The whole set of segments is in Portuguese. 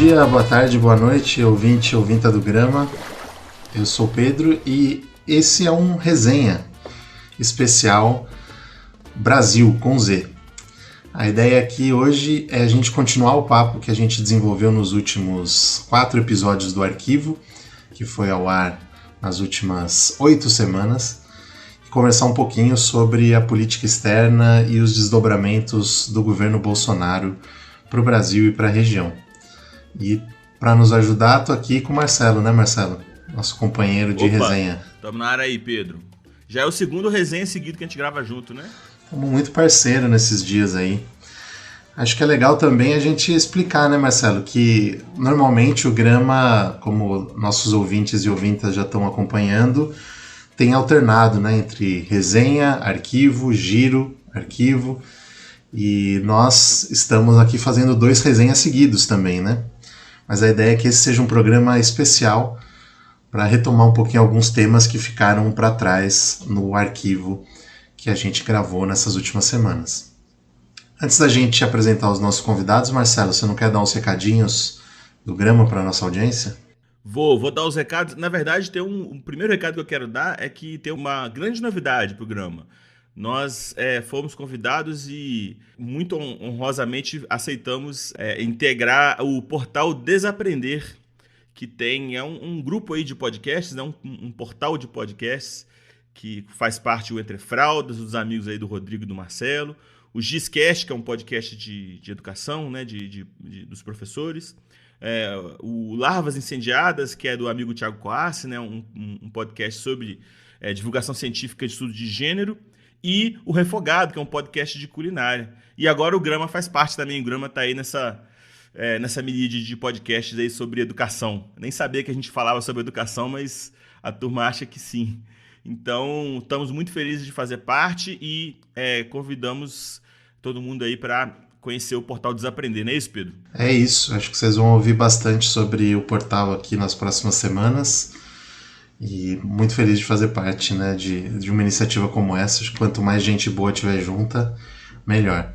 dia, boa tarde, boa noite, ouvinta do Grama. Eu sou o Pedro e esse é um resenha especial Brasil com Z. A ideia aqui hoje é a gente continuar o papo que a gente desenvolveu nos últimos 4 episódios do Arquivo, que foi ao ar nas últimas 8 semanas, e conversar um pouquinho sobre a política externa e os desdobramentos do governo Bolsonaro para o Brasil e para a região. E para nos ajudar, estou aqui com o Marcelo, né, Marcelo? Nosso companheiro de resenha. Tamo na área aí, Pedro. Já é o segundo resenha seguido que a gente grava junto, né? Estamos muito parceiro nesses dias aí. Acho que é legal também a gente explicar, né, Marcelo, que normalmente o Grama, como nossos ouvintes e ouvintas já estão acompanhando, tem alternado, né, entre resenha, arquivo, giro, arquivo, e nós estamos aqui fazendo 2 resenhas seguidos também, né? Mas a ideia é que esse seja um programa especial para retomar um pouquinho alguns temas que ficaram para trás no arquivo que a gente gravou nessas últimas semanas. Antes da gente apresentar os nossos convidados, Marcelo, você não quer dar uns recadinhos do Grama para a nossa audiência? Vou dar os recados. Na verdade, tem um primeiro recado que eu quero dar é que tem uma grande novidade para o Grama. Nós fomos convidados e muito honrosamente aceitamos integrar o portal Desaprender, que tem um grupo aí de podcasts, né, um portal de podcasts que faz parte do Entre Fraldas, dos amigos aí do Rodrigo e do Marcelo, o Giscast, que é um podcast de educação, né, dos professores, o Larvas Incendiadas, que é do amigo Thiago Coassi, né, um podcast sobre divulgação científica de estudo de gênero, e o Refogado, que é um podcast de culinária. E agora o Grama faz parte também, o Grama está aí nessa miríade de podcasts aí sobre educação. Nem sabia que a gente falava sobre educação, mas a turma acha que sim. Então, estamos muito felizes de fazer parte e convidamos todo mundo aí para conhecer o portal Desaprender, não é isso, Pedro? É isso, acho que vocês vão ouvir bastante sobre o portal aqui nas próximas semanas e muito feliz de fazer parte, né, de uma iniciativa como essa. Acho que quanto mais gente boa tiver junta, melhor.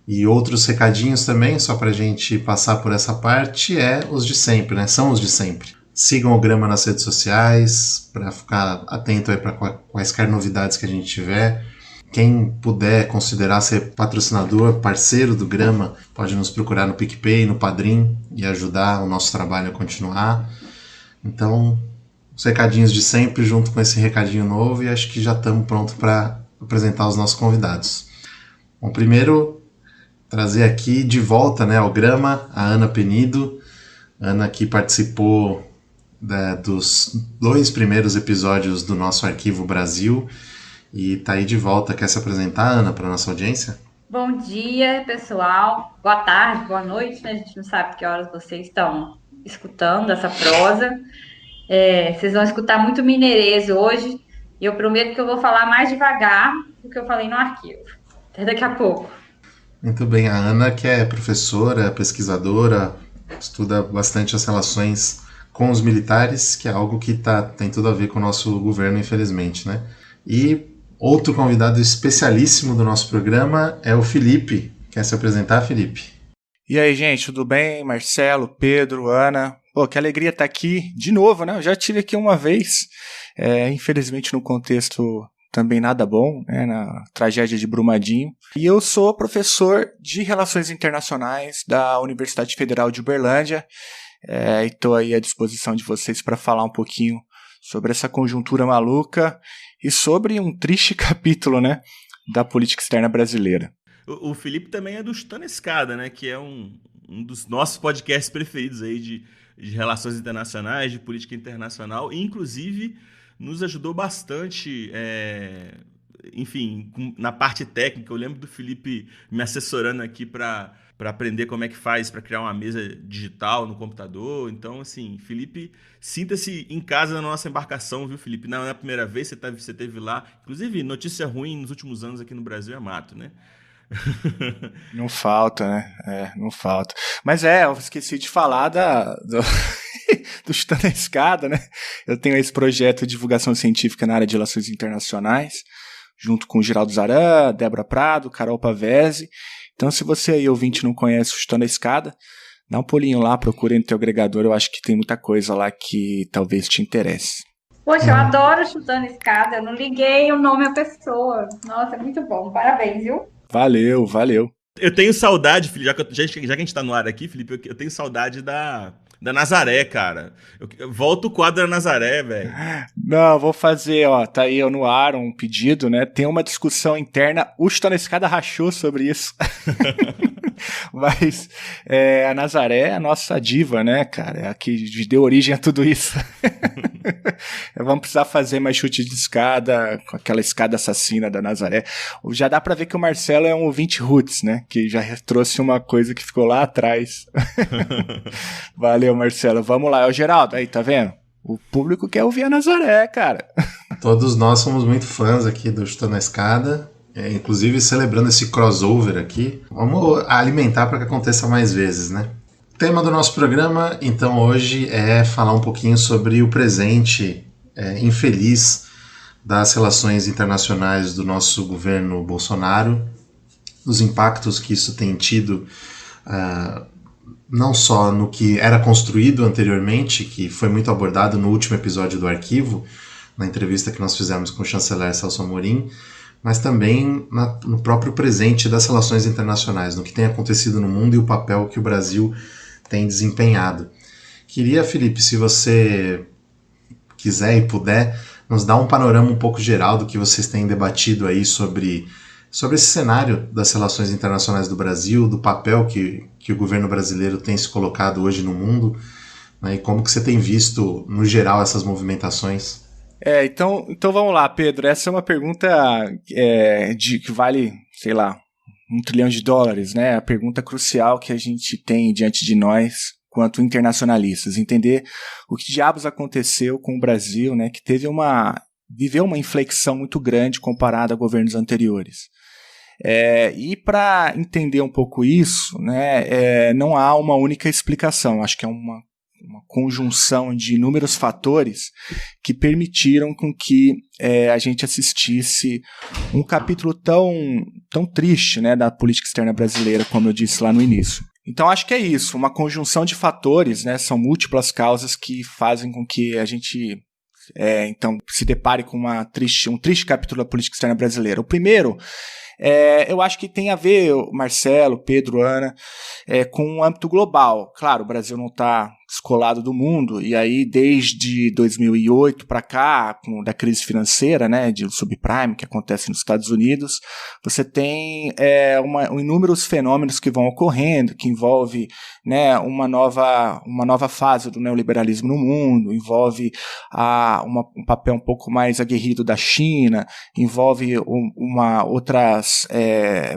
E outros recadinhos também, só para a gente passar por essa parte, os de sempre, né? São os de sempre. Sigam o Grama nas redes sociais, para ficar atento aí para quaisquer novidades que a gente tiver. Quem puder considerar ser patrocinador, parceiro do Grama, pode nos procurar no PicPay, no Padrim e ajudar o nosso trabalho a continuar. Então, os recadinhos de sempre junto com esse recadinho novo, e acho que já estamos prontos para apresentar os nossos convidados. Bom, primeiro, trazer aqui de volta, né, ao Grama a Ana Penido. Ana que participou dos 2 primeiros episódios do nosso Arquivo Brasil e tá aí de volta. Quer se apresentar, Ana, para nossa audiência? Bom dia, pessoal. Boa tarde, boa noite, né? A gente não sabe que horas vocês estão escutando essa prosa. Vocês vão escutar muito mineirês hoje e eu prometo que eu vou falar mais devagar do que eu falei no arquivo. Até daqui a pouco. Muito bem, a Ana, que é professora, pesquisadora, estuda bastante as relações com os militares, que é algo que tem tudo a ver com o nosso governo, infelizmente, né? E outro convidado especialíssimo do nosso programa é o Felipe. Quer se apresentar, Felipe? E aí, gente, tudo bem? Marcelo, Pedro, Ana. Pô, que alegria estar aqui de novo, né? Eu já estive aqui uma vez, infelizmente no contexto também nada bom, né, na tragédia de Brumadinho. E eu sou professor de Relações Internacionais da Universidade Federal de Uberlândia e estou aí à disposição de vocês para falar um pouquinho sobre essa conjuntura maluca e sobre um triste capítulo, né, da política externa brasileira. O Felipe também é do Chutando a Escada, né, que é um dos nossos podcasts preferidos aí de relações internacionais, de política internacional, e inclusive nos ajudou bastante, enfim, na parte técnica. Eu lembro do Felipe me assessorando aqui para aprender como é que faz para criar uma mesa digital no computador. Então, assim, Felipe, sinta-se em casa na nossa embarcação, viu, Felipe? Não é a primeira vez que você esteve lá. Inclusive, notícia ruim nos últimos anos aqui no Brasil é mato, né? Não falta, né? Não falta. Mas eu esqueci de falar do Chutando a Escada, né? Eu tenho esse projeto de divulgação científica na área de relações internacionais, junto com o Geraldo Zaran, Débora Prado, Carol Pavese. Então, se você aí, ouvinte, não conhece o Chutando a Escada, Dá um pulinho lá, procure no teu agregador, eu acho que tem muita coisa lá que talvez te interesse. Poxa, eu adoro Chutando Escada, eu não liguei o nome à pessoa. Nossa, é muito bom, parabéns, viu? Valeu, valeu. Eu tenho saudade, Felipe, já que a gente tá no ar aqui, Felipe, eu tenho saudade da Nazaré, cara. Volta o quadro da Nazaré, velho. Não, vou fazer, ó, tá aí no ar um pedido, né? Tem uma discussão interna, o Chutando Escada rachou sobre isso. Mas a Nazaré é a nossa diva, né, cara? É a que deu origem a tudo isso. Vamos precisar fazer mais chute de escada, com aquela escada assassina da Nazaré. Já dá pra ver que o Marcelo é um ouvinte roots, né? Que já trouxe uma coisa que ficou lá atrás. Valeu, Marcelo. Vamos lá. Ô, Geraldo, aí, tá vendo? O público quer ouvir a Nazaré, cara. Todos nós somos muito fãs aqui do Chutando a Escada. Inclusive celebrando esse crossover aqui. Vamos alimentar para que aconteça mais vezes, né? O tema do nosso programa, então, hoje é falar um pouquinho sobre o presente infeliz das relações internacionais do nosso governo Bolsonaro, os impactos que isso tem tido, não só no que era construído anteriormente, que foi muito abordado no último episódio do Arquivo, na entrevista que nós fizemos com o chanceler Celso Amorim, mas também no próprio presente das relações internacionais, no que tem acontecido no mundo e o papel que o Brasil tem desempenhado. Queria, Felipe, se você quiser e puder, nos dar um panorama um pouco geral do que vocês têm debatido aí sobre esse cenário das relações internacionais do Brasil, do papel que o governo brasileiro tem se colocado hoje no mundo, né, e como que você tem visto, no geral, essas movimentações. Então vamos lá, Pedro. Essa é uma pergunta que vale, sei lá, $1 trilhão, né? A pergunta crucial que a gente tem diante de nós, quanto internacionalistas. Entender o que diabos aconteceu com o Brasil, né? Que viveu uma inflexão muito grande comparada a governos anteriores. E para entender um pouco isso, né? Não há uma única explicação. Acho que é uma conjunção de inúmeros fatores que permitiram com que a gente assistisse um capítulo tão triste, né, da política externa brasileira, como eu disse lá no início. Então acho que é isso, uma conjunção de fatores, né, são múltiplas causas que fazem com que a gente então se depare com um triste capítulo da política externa brasileira. O primeiro, eu acho que tem a ver, Marcelo, Pedro, Ana, com o âmbito global. Claro, o Brasil não está descolado do mundo, e aí desde 2008 para cá, da crise financeira, né, de subprime que acontece nos Estados Unidos, você tem inúmeros fenômenos que vão ocorrendo, que envolve, né, uma nova fase do neoliberalismo no mundo, envolve um papel um pouco mais aguerrido da China, envolve outras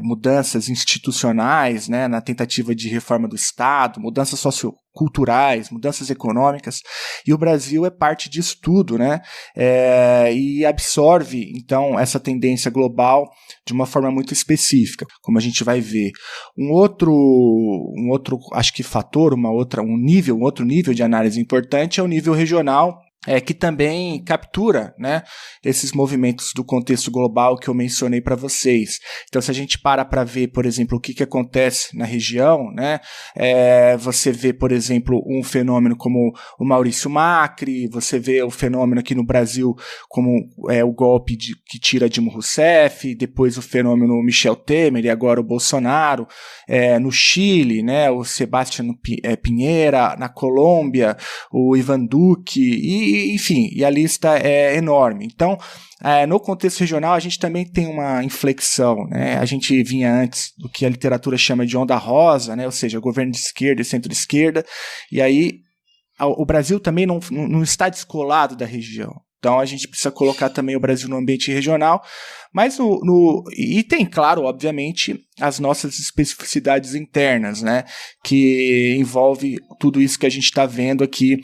mudanças institucionais, né, na tentativa de reforma do Estado, mudanças socioculturais, mudanças econômicas, e o Brasil é parte disso tudo, né? E absorve, então, essa tendência global de uma forma muito específica, como a gente vai ver. Um outro, acho que fator, um outro nível de análise importante é o nível regional, que também captura, né, esses movimentos do contexto global que eu mencionei para vocês. Então, se a gente para ver, por exemplo, o que acontece na região, né, você vê, por exemplo, um fenômeno como o Maurício Macri, você vê o fenômeno aqui no Brasil como o golpe que tira Dilma Rousseff, depois o fenômeno Michel Temer e agora o Bolsonaro, no Chile, né, o Sebastián Piñera, na Colômbia, o Ivan Duque, enfim, a lista é enorme. Então, no contexto regional, a gente também tem uma inflexão, né? A gente vinha antes do que a literatura chama de onda rosa, né? Ou seja, governo de esquerda e centro-esquerda, e aí o Brasil também não está descolado da região. Então, a gente precisa colocar também o Brasil no ambiente regional, mas e tem, claro, obviamente, as nossas especificidades internas, né, que envolve tudo isso que a gente está vendo aqui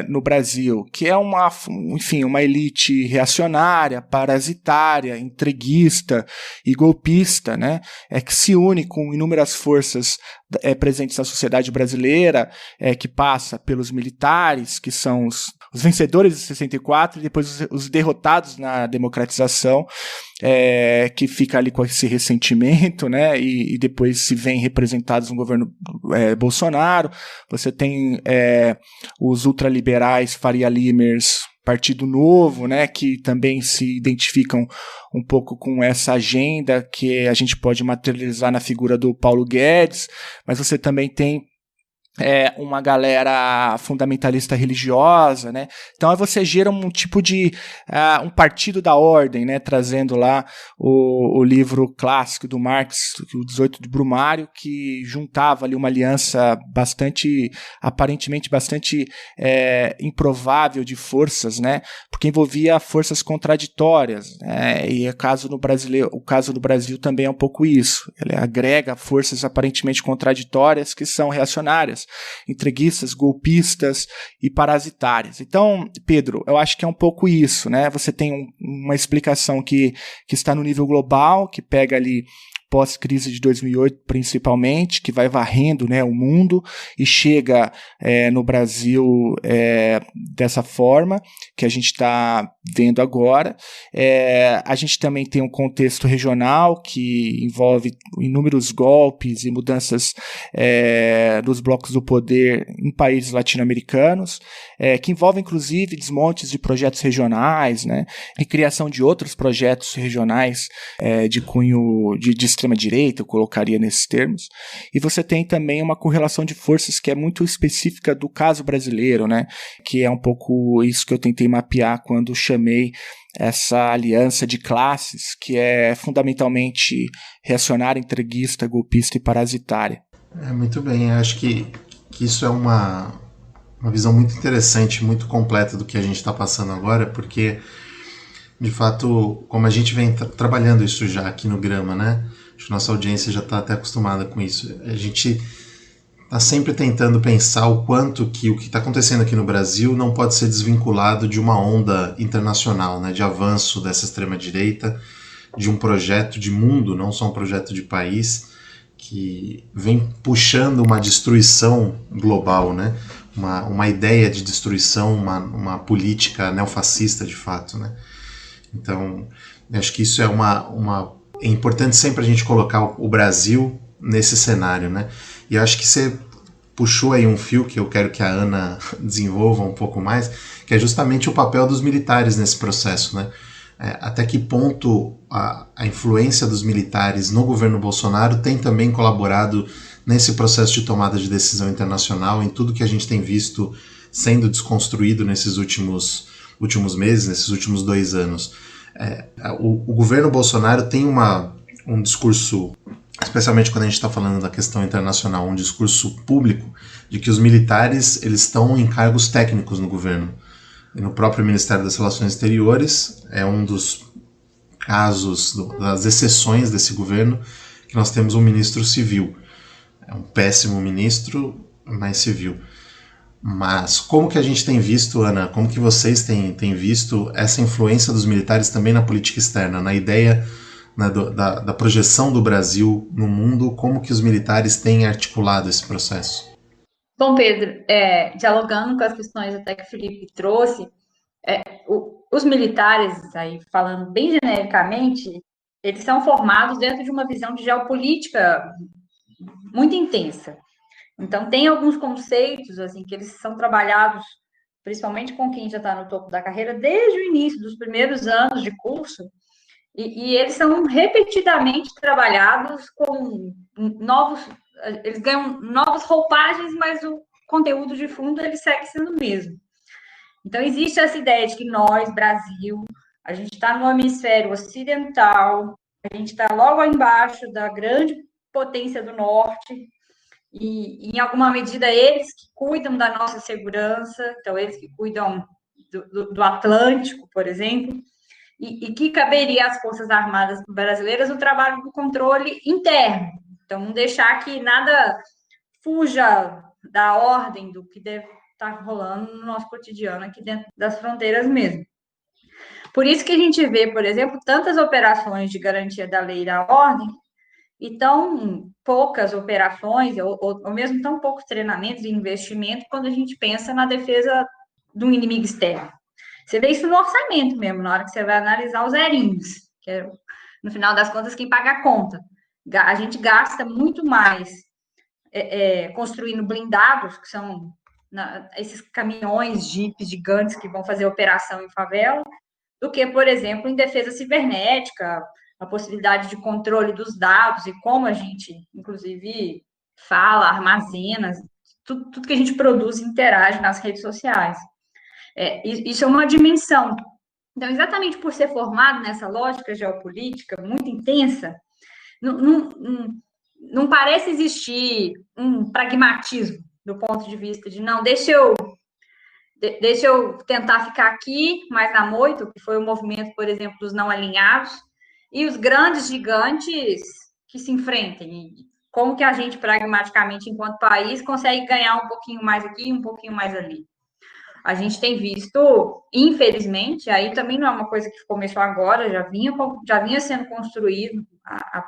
no Brasil, que é uma elite reacionária, parasitária, entreguista e golpista, né, que se une com inúmeras forças presentes na sociedade brasileira, que passa pelos militares, que são os vencedores de 64 e depois os derrotados na democratização, que fica ali com esse ressentimento, né, e depois se vêem representados no governo Bolsonaro. Você tem os ultraliberais, Faria Limers, Partido Novo, né, que também se identificam um pouco com essa agenda que a gente pode materializar na figura do Paulo Guedes, mas você também tem uma galera fundamentalista religiosa, né? Então aí você gera um tipo de um partido da ordem, né? Trazendo lá o livro clássico do Marx, o 18 de Brumário, que juntava ali uma aliança aparentemente bastante improvável de forças, né? Porque envolvia forças contraditórias, né? E o caso do Brasil também é um pouco isso. Ele agrega forças aparentemente contraditórias que são reacionárias, entreguistas, golpistas e parasitárias. Então, Pedro, eu acho que é um pouco isso, né? Você tem uma explicação que está no nível global, que pega ali pós-crise de 2008, principalmente, que vai varrendo, né, o mundo e chega no Brasil dessa forma que a gente está vendo agora. A gente também tem um contexto regional que envolve inúmeros golpes e mudanças dos blocos do poder em países latino-americanos, que envolvem, inclusive, desmontes de projetos regionais, né, e criação de outros projetos regionais de cunho de extrema-direita, eu colocaria nesses termos. E você tem também uma correlação de forças que é muito específica do caso brasileiro, né, que é um pouco isso que eu tentei mapear quando chamei essa aliança de classes que é fundamentalmente reacionária, entreguista, golpista e parasitária. Muito bem, eu acho que isso é uma visão muito interessante, muito completa do que a gente está passando agora, porque, de fato, como a gente vem trabalhando isso já aqui no Grama, né? Acho que nossa audiência já está até acostumada com isso. A gente está sempre tentando pensar o quanto que o que está acontecendo aqui no Brasil não pode ser desvinculado de uma onda internacional, né, de avanço dessa extrema-direita, de um projeto de mundo, não só um projeto de país, que vem puxando uma destruição global, né, uma ideia de destruição, uma política neofascista de fato, né. Então, acho que isso é importante sempre a gente colocar o Brasil nesse cenário, né? E eu acho que você puxou aí um fio que eu quero que a Ana desenvolva um pouco mais, que é justamente o papel dos militares nesse processo, né? Até que ponto a influência dos militares no governo Bolsonaro tem também colaborado nesse processo de tomada de decisão internacional, em tudo que a gente tem visto sendo desconstruído nesses últimos meses, nesses últimos 2 anos. O governo Bolsonaro tem um discurso, especialmente quando a gente está falando da questão internacional, um discurso público de que os militares eles estão em cargos técnicos no governo. E no próprio Ministério das Relações Exteriores é um dos casos, das exceções desse governo, que nós temos um ministro civil. É um péssimo ministro, mas civil. Mas como que a gente tem visto, Ana, como que vocês têm visto essa influência dos militares também na política externa, na ideia, né, da projeção do Brasil no mundo, como que os militares têm articulado esse processo? Bom, Pedro, dialogando com as questões até que o Felipe trouxe, os militares, aí falando bem genericamente, eles são formados dentro de uma visão de geopolítica muito intensa. Então, tem alguns conceitos assim que eles são trabalhados, principalmente com quem já está no topo da carreira, desde o início dos primeiros anos de curso, e eles são repetidamente trabalhados com novos, eles ganham novas roupagens, mas o conteúdo de fundo ele segue sendo o mesmo. Então, existe essa ideia de que nós, Brasil, a gente está no hemisfério ocidental, a gente está logo embaixo da grande potência do norte, e, em alguma medida, eles que cuidam da nossa segurança, então, eles que cuidam do Atlântico, por exemplo, e que caberia às Forças Armadas brasileiras o trabalho do controle interno. Então, não deixar que nada fuja da ordem do que deve estar rolando no nosso cotidiano aqui dentro das fronteiras mesmo. Por isso que a gente vê, por exemplo, tantas operações de garantia da lei e da ordem e tão poucas operações, ou mesmo tão poucos treinamentos e investimento quando a gente pensa na defesa do inimigo externo. Você vê isso no orçamento mesmo, na hora que você vai analisar os zerinhos, que é, no final das contas, quem paga a conta. A gente gasta muito mais construindo blindados, que são esses caminhões, jipes gigantes que vão fazer operação em favela, do que, por exemplo, em defesa cibernética, a possibilidade de controle dos dados e como a gente, inclusive, fala, armazena, tudo que a gente produz e interage nas redes sociais. Isso é uma dimensão. Então, exatamente por ser formado nessa lógica geopolítica muito intensa, não parece existir um pragmatismo do ponto de vista de, não, deixa eu tentar ficar aqui mais na moita, que foi o movimento, por exemplo, dos não alinhados, e os grandes gigantes que se enfrentem. Como que a gente, pragmaticamente, enquanto país, consegue ganhar um pouquinho mais aqui e um pouquinho mais ali. A gente tem visto, infelizmente, aí também não é uma coisa que começou agora, já vinha sendo construído.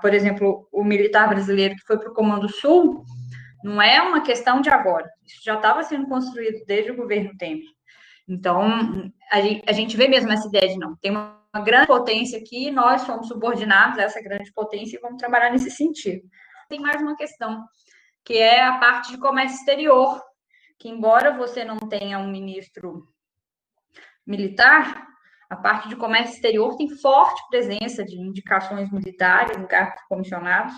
Por exemplo, o militar brasileiro que foi para o Comando Sul, não é uma questão de agora. Isso já estava sendo construído desde o governo Temer. Então, a gente vê mesmo essa ideia de, não, tem uma grande potência aqui, nós somos subordinados a essa grande potência e vamos trabalhar nesse sentido. Tem mais uma questão, que é a parte de comércio exterior, que embora você não tenha um ministro militar, a parte de comércio exterior tem forte presença de indicações militares em cargos comissionados.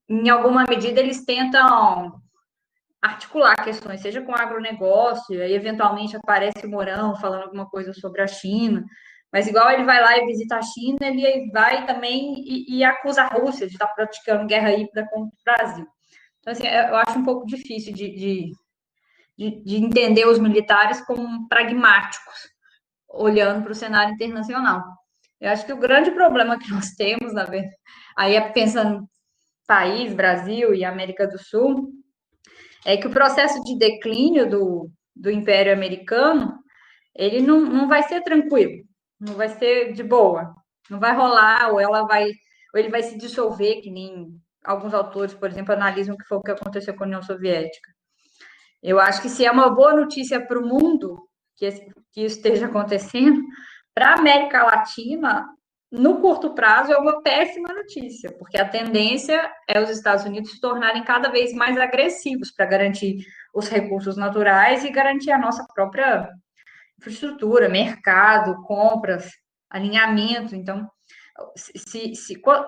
Em alguma medida, eles tentam articular questões, seja com agronegócio, aí eventualmente aparece o Mourão falando alguma coisa sobre a China, mas igual ele vai lá e visita a China, ele vai também e acusa a Rússia de estar praticando guerra híbrida contra o Brasil. Então, assim, eu acho um pouco difícil de entender os militares como pragmáticos, olhando para o cenário internacional. Eu acho que o grande problema que nós temos, na verdade, aí é pensando país, Brasil e América do Sul, é que o processo de declínio do Império Americano, ele não vai ser tranquilo, não vai ser de boa, não vai rolar, ou ele vai se dissolver, que nem alguns autores, por exemplo, analisam que foi o que aconteceu com a União Soviética. Eu acho que se é uma boa notícia para o mundo que isso esteja acontecendo, para a América Latina, no curto prazo, é uma péssima notícia, porque a tendência é os Estados Unidos se tornarem cada vez mais agressivos para garantir os recursos naturais e garantir a nossa própria infraestrutura, mercado, compras, alinhamento. Então,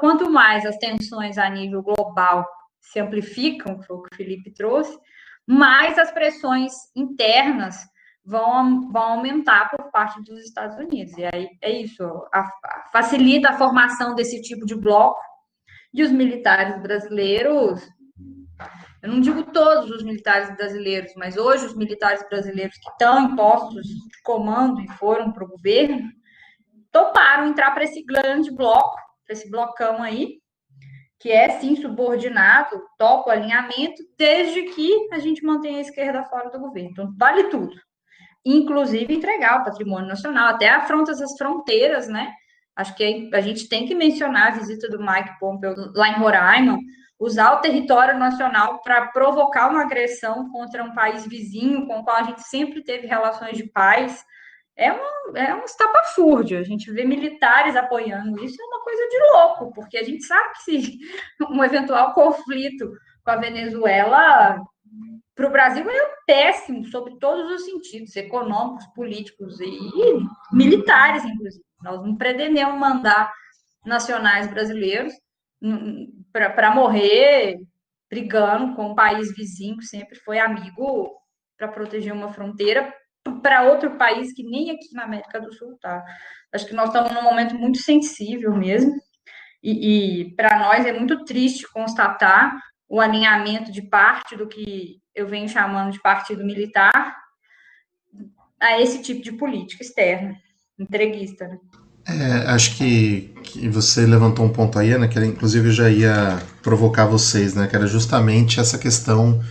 quanto mais as tensões a nível global se amplificam, que foi o que o Felipe trouxe, mais as pressões internas vão aumentar por parte dos Estados Unidos. E aí é isso, facilita a formação desse tipo de bloco, e os militares brasileiros, eu não digo todos os militares brasileiros, mas hoje os militares brasileiros que estão em postos de comando e foram para o governo, toparam entrar para esse grande bloco, para esse blocão aí, que é, sim, subordinado, topa o alinhamento, desde que a gente mantenha a esquerda fora do governo. Então, vale tudo. Inclusive, entregar o patrimônio nacional, até afrontas as fronteiras, né? Acho que a gente tem que mencionar a visita do Mike Pompeo lá em Roraima, usar o território nacional para provocar uma agressão contra um país vizinho com o qual a gente sempre teve relações de paz. É um estapafúrdio. A gente vê militares apoiando isso, é uma coisa de louco, porque a gente sabe que se um eventual conflito com a Venezuela, para o Brasil é péssimo, sob todos os sentidos, econômicos, políticos e militares, inclusive. Nós não pretendemos mandar nacionais brasileiros para morrer brigando com um país vizinho que sempre foi amigo para proteger uma fronteira para outro país que nem aqui na América do Sul tá. Acho que nós estamos num momento muito sensível mesmo, e para nós é muito triste constatar o alinhamento de parte do que eu venho chamando de partido militar a esse tipo de política externa, entreguista, né? Acho que você levantou um ponto aí, né, que inclusive eu já ia provocar vocês, né, que era justamente essa questão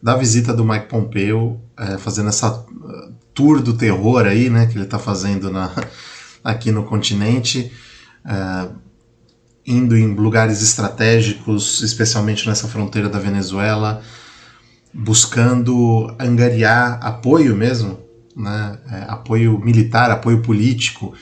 da visita do Mike Pompeo, fazendo essa tour do terror aí, né, que ele está fazendo aqui no continente, indo em lugares estratégicos, especialmente nessa fronteira da Venezuela, buscando angariar apoio mesmo, né, apoio militar, apoio político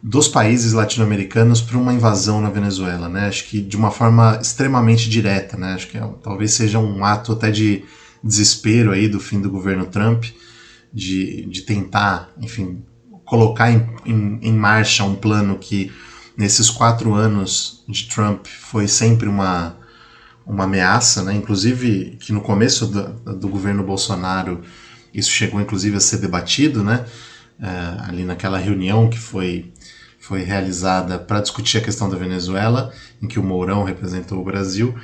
dos países latino-americanos para uma invasão na Venezuela, né? Acho que de uma forma extremamente direta, né? Acho que talvez seja um ato até de desespero aí do fim do governo Trump, de tentar, enfim, colocar em marcha um plano que nesses 4 anos de Trump foi sempre uma ameaça, né? Inclusive que no começo do governo Bolsonaro isso chegou inclusive a ser debatido, né? Ali naquela reunião que foi realizada para discutir a questão da Venezuela, em que o Mourão representou o Brasil,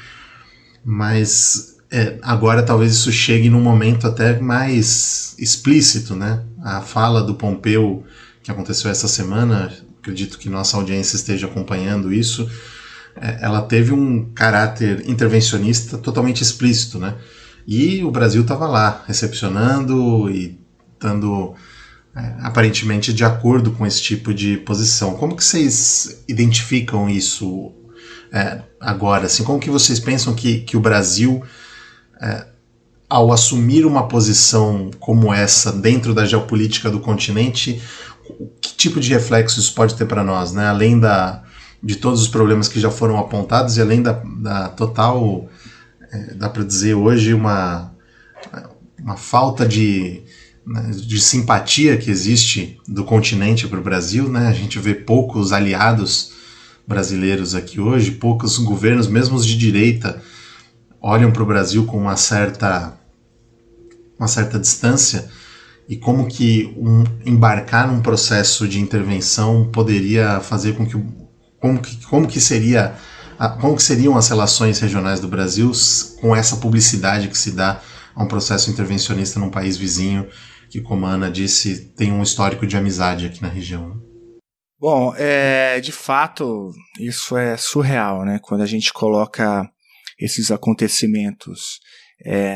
mas agora talvez isso chegue num momento até mais explícito, né? A fala do Pompeu, que aconteceu essa semana, acredito que nossa audiência esteja acompanhando isso, ela teve um caráter intervencionista totalmente explícito, né? E o Brasil estava lá, recepcionando e estando aparentemente de acordo com esse tipo de posição. Como que vocês identificam isso agora? Assim, como que vocês pensam que o Brasil, ao assumir uma posição como essa dentro da geopolítica do continente, que tipo de reflexo isso pode ter para nós, né? Além de todos os problemas que já foram apontados e além da total, dá para dizer hoje, uma falta de simpatia que existe do continente para o Brasil, né? A gente vê poucos aliados brasileiros aqui hoje, poucos governos, mesmo os de direita, olham para o Brasil com uma certa distância, e como que embarcar num processo de intervenção poderia fazer com que como que seriam as relações regionais do Brasil com essa publicidade que se dá a um processo intervencionista num país vizinho que, como a Ana disse, tem um histórico de amizade aqui na região. Bom, de fato, isso é surreal, né? Quando a gente coloca esses acontecimentos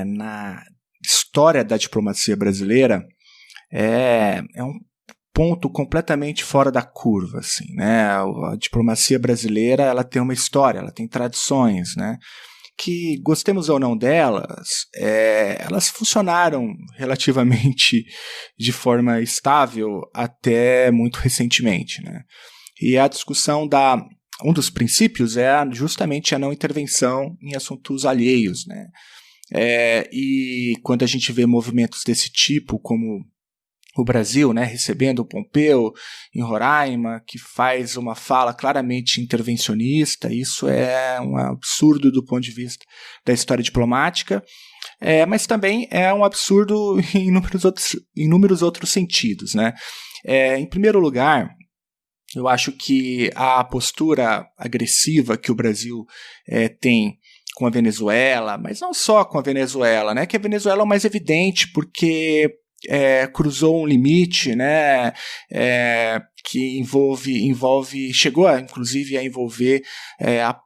na história da diplomacia brasileira, é um ponto completamente fora da curva, assim, né? A diplomacia brasileira, ela tem uma história, ela tem tradições, né? Que, gostemos ou não delas, elas funcionaram relativamente de forma estável até muito recentemente, né? E a discussão um dos princípios é justamente a não intervenção em assuntos alheios, né? E quando a gente vê movimentos desse tipo, como o Brasil, né, recebendo o Pompeu em Roraima, que faz uma fala claramente intervencionista, isso é um absurdo do ponto de vista da história diplomática, mas também é um absurdo em inúmeros outros sentidos, né? Em primeiro lugar, eu acho que a postura agressiva que o Brasil tem com a Venezuela, mas não só com a Venezuela, né? Que a Venezuela é o mais evidente, porque cruzou um limite, né, que chegou inclusive a envolver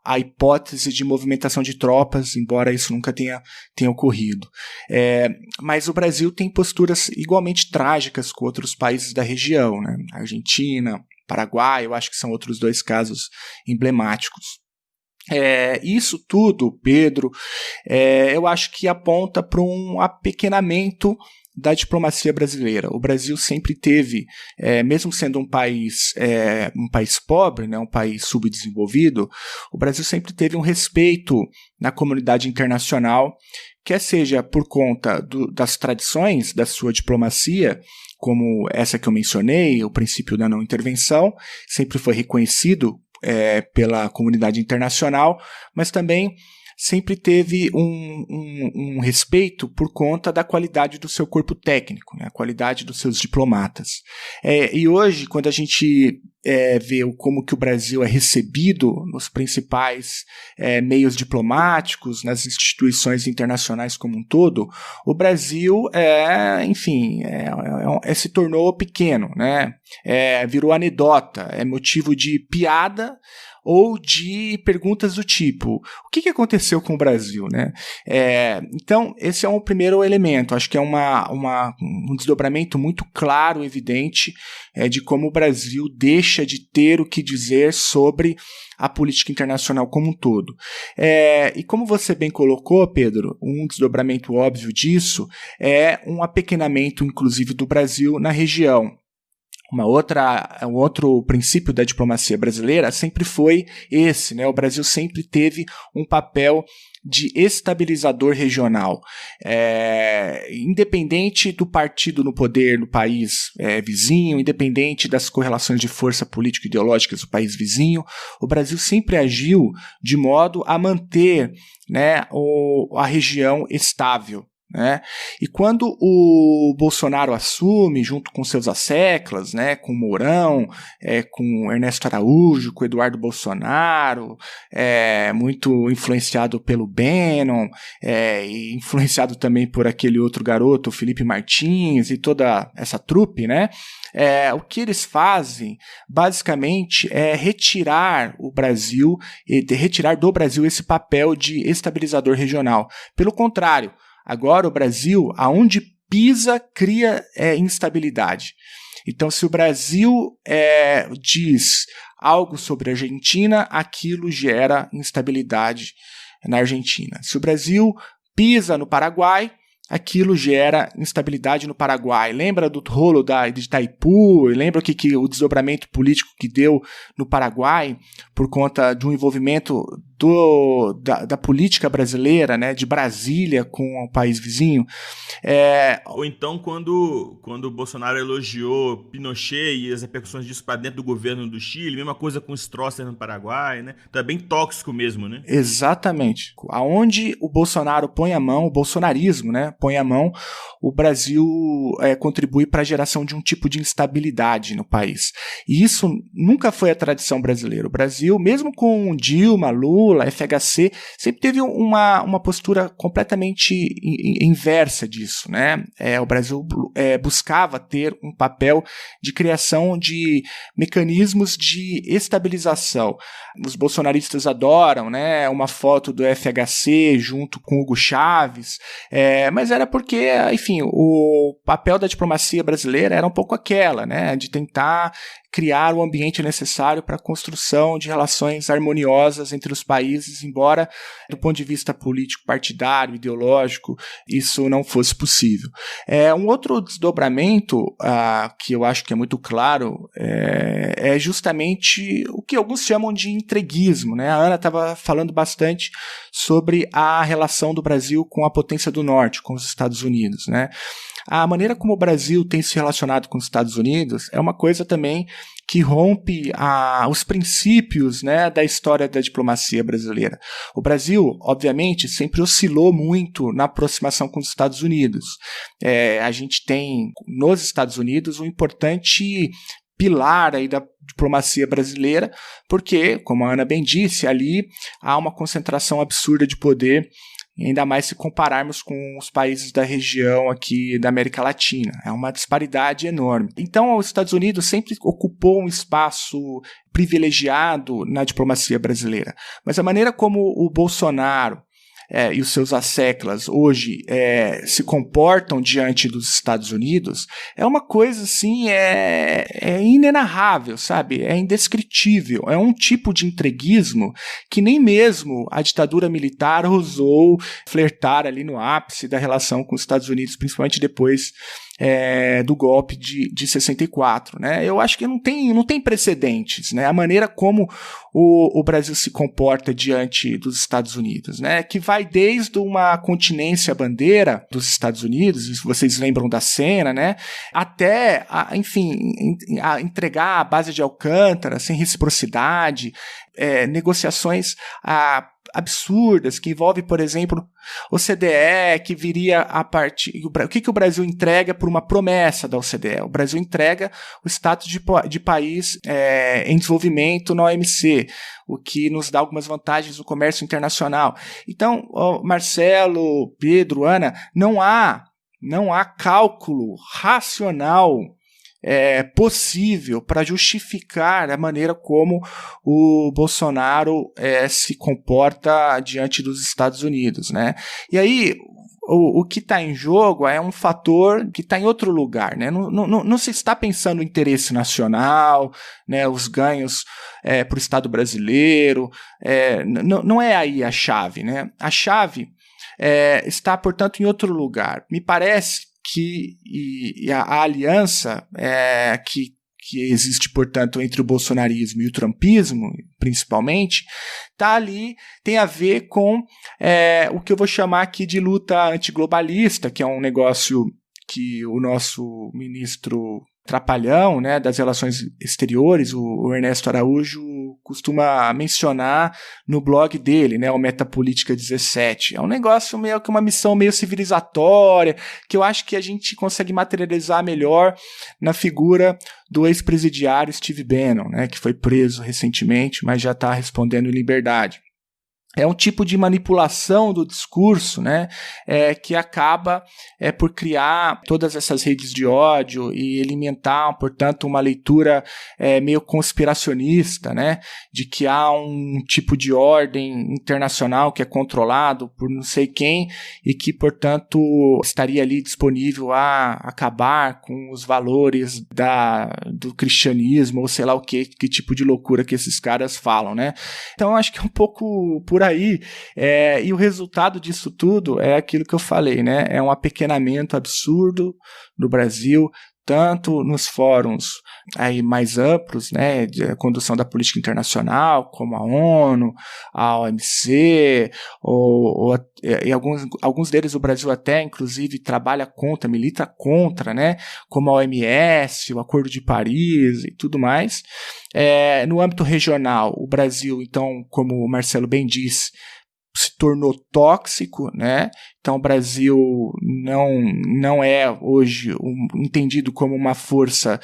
a hipótese de movimentação de tropas, embora isso nunca tenha ocorrido. Mas o Brasil tem posturas igualmente trágicas com outros países da região, né, Argentina, Paraguai, eu acho que são outros 2 casos emblemáticos. Isso tudo, Pedro, eu acho que aponta para um apequenamento da diplomacia brasileira. O Brasil sempre teve, mesmo sendo um país pobre, né, um país subdesenvolvido, o Brasil sempre teve um respeito na comunidade internacional, quer seja por conta das tradições da sua diplomacia, como essa que eu mencionei, o princípio da não intervenção, sempre foi reconhecido pela comunidade internacional, mas também sempre teve um respeito por conta da qualidade do seu corpo técnico, né, a qualidade dos seus diplomatas. E hoje, quando a gente vê como que o Brasil é recebido nos principais meios diplomáticos, nas instituições internacionais como um todo, o Brasil, se tornou pequeno, né? Virou anedota, é motivo de piada ou de perguntas do tipo, o que aconteceu com o Brasil, né? Então, esse é um primeiro elemento, acho que é um desdobramento muito claro, evidente, de como o Brasil deixa de ter o que dizer sobre a política internacional como um todo. E como você bem colocou, Pedro, um desdobramento óbvio disso é um apequenamento, inclusive, do Brasil na região. Um outro princípio da diplomacia brasileira sempre foi esse, né? O Brasil sempre teve um papel de estabilizador regional, independente do partido no poder no país vizinho, independente das correlações de força político-ideológicas do país vizinho, o Brasil sempre agiu de modo a manter, né, a região estável. Né? E quando o Bolsonaro assume, junto com seus asseclas, né, com o Mourão, com Ernesto Araújo, com Eduardo Bolsonaro, muito influenciado pelo Bannon, e influenciado também por aquele outro garoto, o Felipe Martins, e toda essa trupe, né? O que eles fazem, basicamente, é retirar do Brasil esse papel de estabilizador regional. Pelo contrário, agora o Brasil, aonde pisa, cria instabilidade. Então, se o Brasil diz algo sobre a Argentina, aquilo gera instabilidade na Argentina. Se o Brasil pisa no Paraguai, aquilo gera instabilidade no Paraguai. Lembra do rolo de Itaipu? Lembra o desdobramento político que deu no Paraguai por conta de um envolvimento da política brasileira, né, de Brasília com o país vizinho? Ou então quando o Bolsonaro elogiou Pinochet e as repercussões disso para dentro do governo do Chile, mesma coisa com o Stroessner no Paraguai, né? Então é bem tóxico mesmo, né? Exatamente. Aonde o Bolsonaro põe a mão, o bolsonarismo, né, põe a mão, o Brasil contribui para a geração de um tipo de instabilidade no país. E isso nunca foi a tradição brasileira. O Brasil, mesmo com Dilma, Lula, FHC, sempre teve uma postura completamente inversa disso, né? O Brasil buscava ter um papel de criação de mecanismos de estabilização. Os bolsonaristas adoram, né, uma foto do FHC junto com Hugo Chávez, mas era porque, enfim, o papel da diplomacia brasileira era um pouco aquela, né, de tentar criar o ambiente necessário para a construção de relações harmoniosas entre os países, embora, do ponto de vista político, partidário, ideológico, isso não fosse possível. Um outro desdobramento que eu acho que é muito claro é justamente o que alguns chamam de entreguismo, né? A Ana estava falando bastante sobre a relação do Brasil com a potência do norte, com os Estados Unidos, né? A maneira como o Brasil tem se relacionado com os Estados Unidos é uma coisa também que rompe os princípios, né, da história da diplomacia brasileira. O Brasil, obviamente, sempre oscilou muito na aproximação com os Estados Unidos. A gente tem nos Estados Unidos um importante pilar aí da diplomacia brasileira, porque, como a Ana bem disse, ali há uma concentração absurda de poder, ainda mais se compararmos com os países da região aqui da América Latina. É uma disparidade enorme. Então, os Estados Unidos sempre ocupou um espaço privilegiado na diplomacia brasileira. Mas a maneira como o Bolsonaro e os seus asseclas hoje se comportam diante dos Estados Unidos é uma coisa assim, inenarrável, sabe? É indescritível. É um tipo de entreguismo que nem mesmo a ditadura militar ousou flertar ali no ápice da relação com os Estados Unidos, principalmente depois do golpe de 64, né? Eu acho que não tem precedentes, né? A maneira como o Brasil se comporta diante dos Estados Unidos, né? Que vai desde uma continência bandeira dos Estados Unidos, se vocês lembram da cena, né? Até, a entregar a base de Alcântara sem reciprocidade, negociações absurdas, que envolve, por exemplo, OCDE, que viria a partir... O que o Brasil entrega por uma promessa da OCDE? O Brasil entrega o status de país em desenvolvimento na OMC, o que nos dá algumas vantagens no comércio internacional. Então, Marcelo, Pedro, Ana, não há cálculo racional possível para justificar a maneira como o Bolsonaro se comporta diante dos Estados Unidos, né? E aí o que está em jogo é um fator que está em outro lugar, né? Não se está pensando no interesse nacional, né? Os ganhos para o Estado brasileiro, não é aí a chave, né? A chave está, portanto, em outro lugar. Me parece que a aliança que que existe, portanto, entre o bolsonarismo e o trumpismo, principalmente, tá ali, tem a ver com o que eu vou chamar aqui de luta antiglobalista, que é um negócio que o nosso ministro Trapalhão, né, das Relações Exteriores, o Ernesto Araújo, costuma mencionar no blog dele, né, o Metapolítica 17. É um negócio meio que uma missão meio civilizatória, que eu acho que a gente consegue materializar melhor na figura do ex-presidiário Steve Bannon, né, que foi preso recentemente, mas já está respondendo em liberdade. É um tipo de manipulação do discurso, né, que acaba por criar todas essas redes de ódio e alimentar, portanto, uma leitura meio conspiracionista, né, de que há um tipo de ordem internacional que é controlado por não sei quem e que, portanto, estaria ali disponível a acabar com os valores do cristianismo ou sei lá o que tipo de loucura que esses caras falam, né. Então, acho que é um pouco por aí, e o resultado disso tudo é aquilo que eu falei, né? É um apequenamento absurdo no Brasil, tanto nos fóruns aí mais amplos, né, de condução da política internacional, como a ONU, a OMC, e alguns deles o Brasil até, inclusive, milita contra, né, como a OMS, o Acordo de Paris e tudo mais. No âmbito regional, o Brasil, então, como o Marcelo bem disse, se tornou tóxico, né? Então o Brasil não é hoje entendido como uma força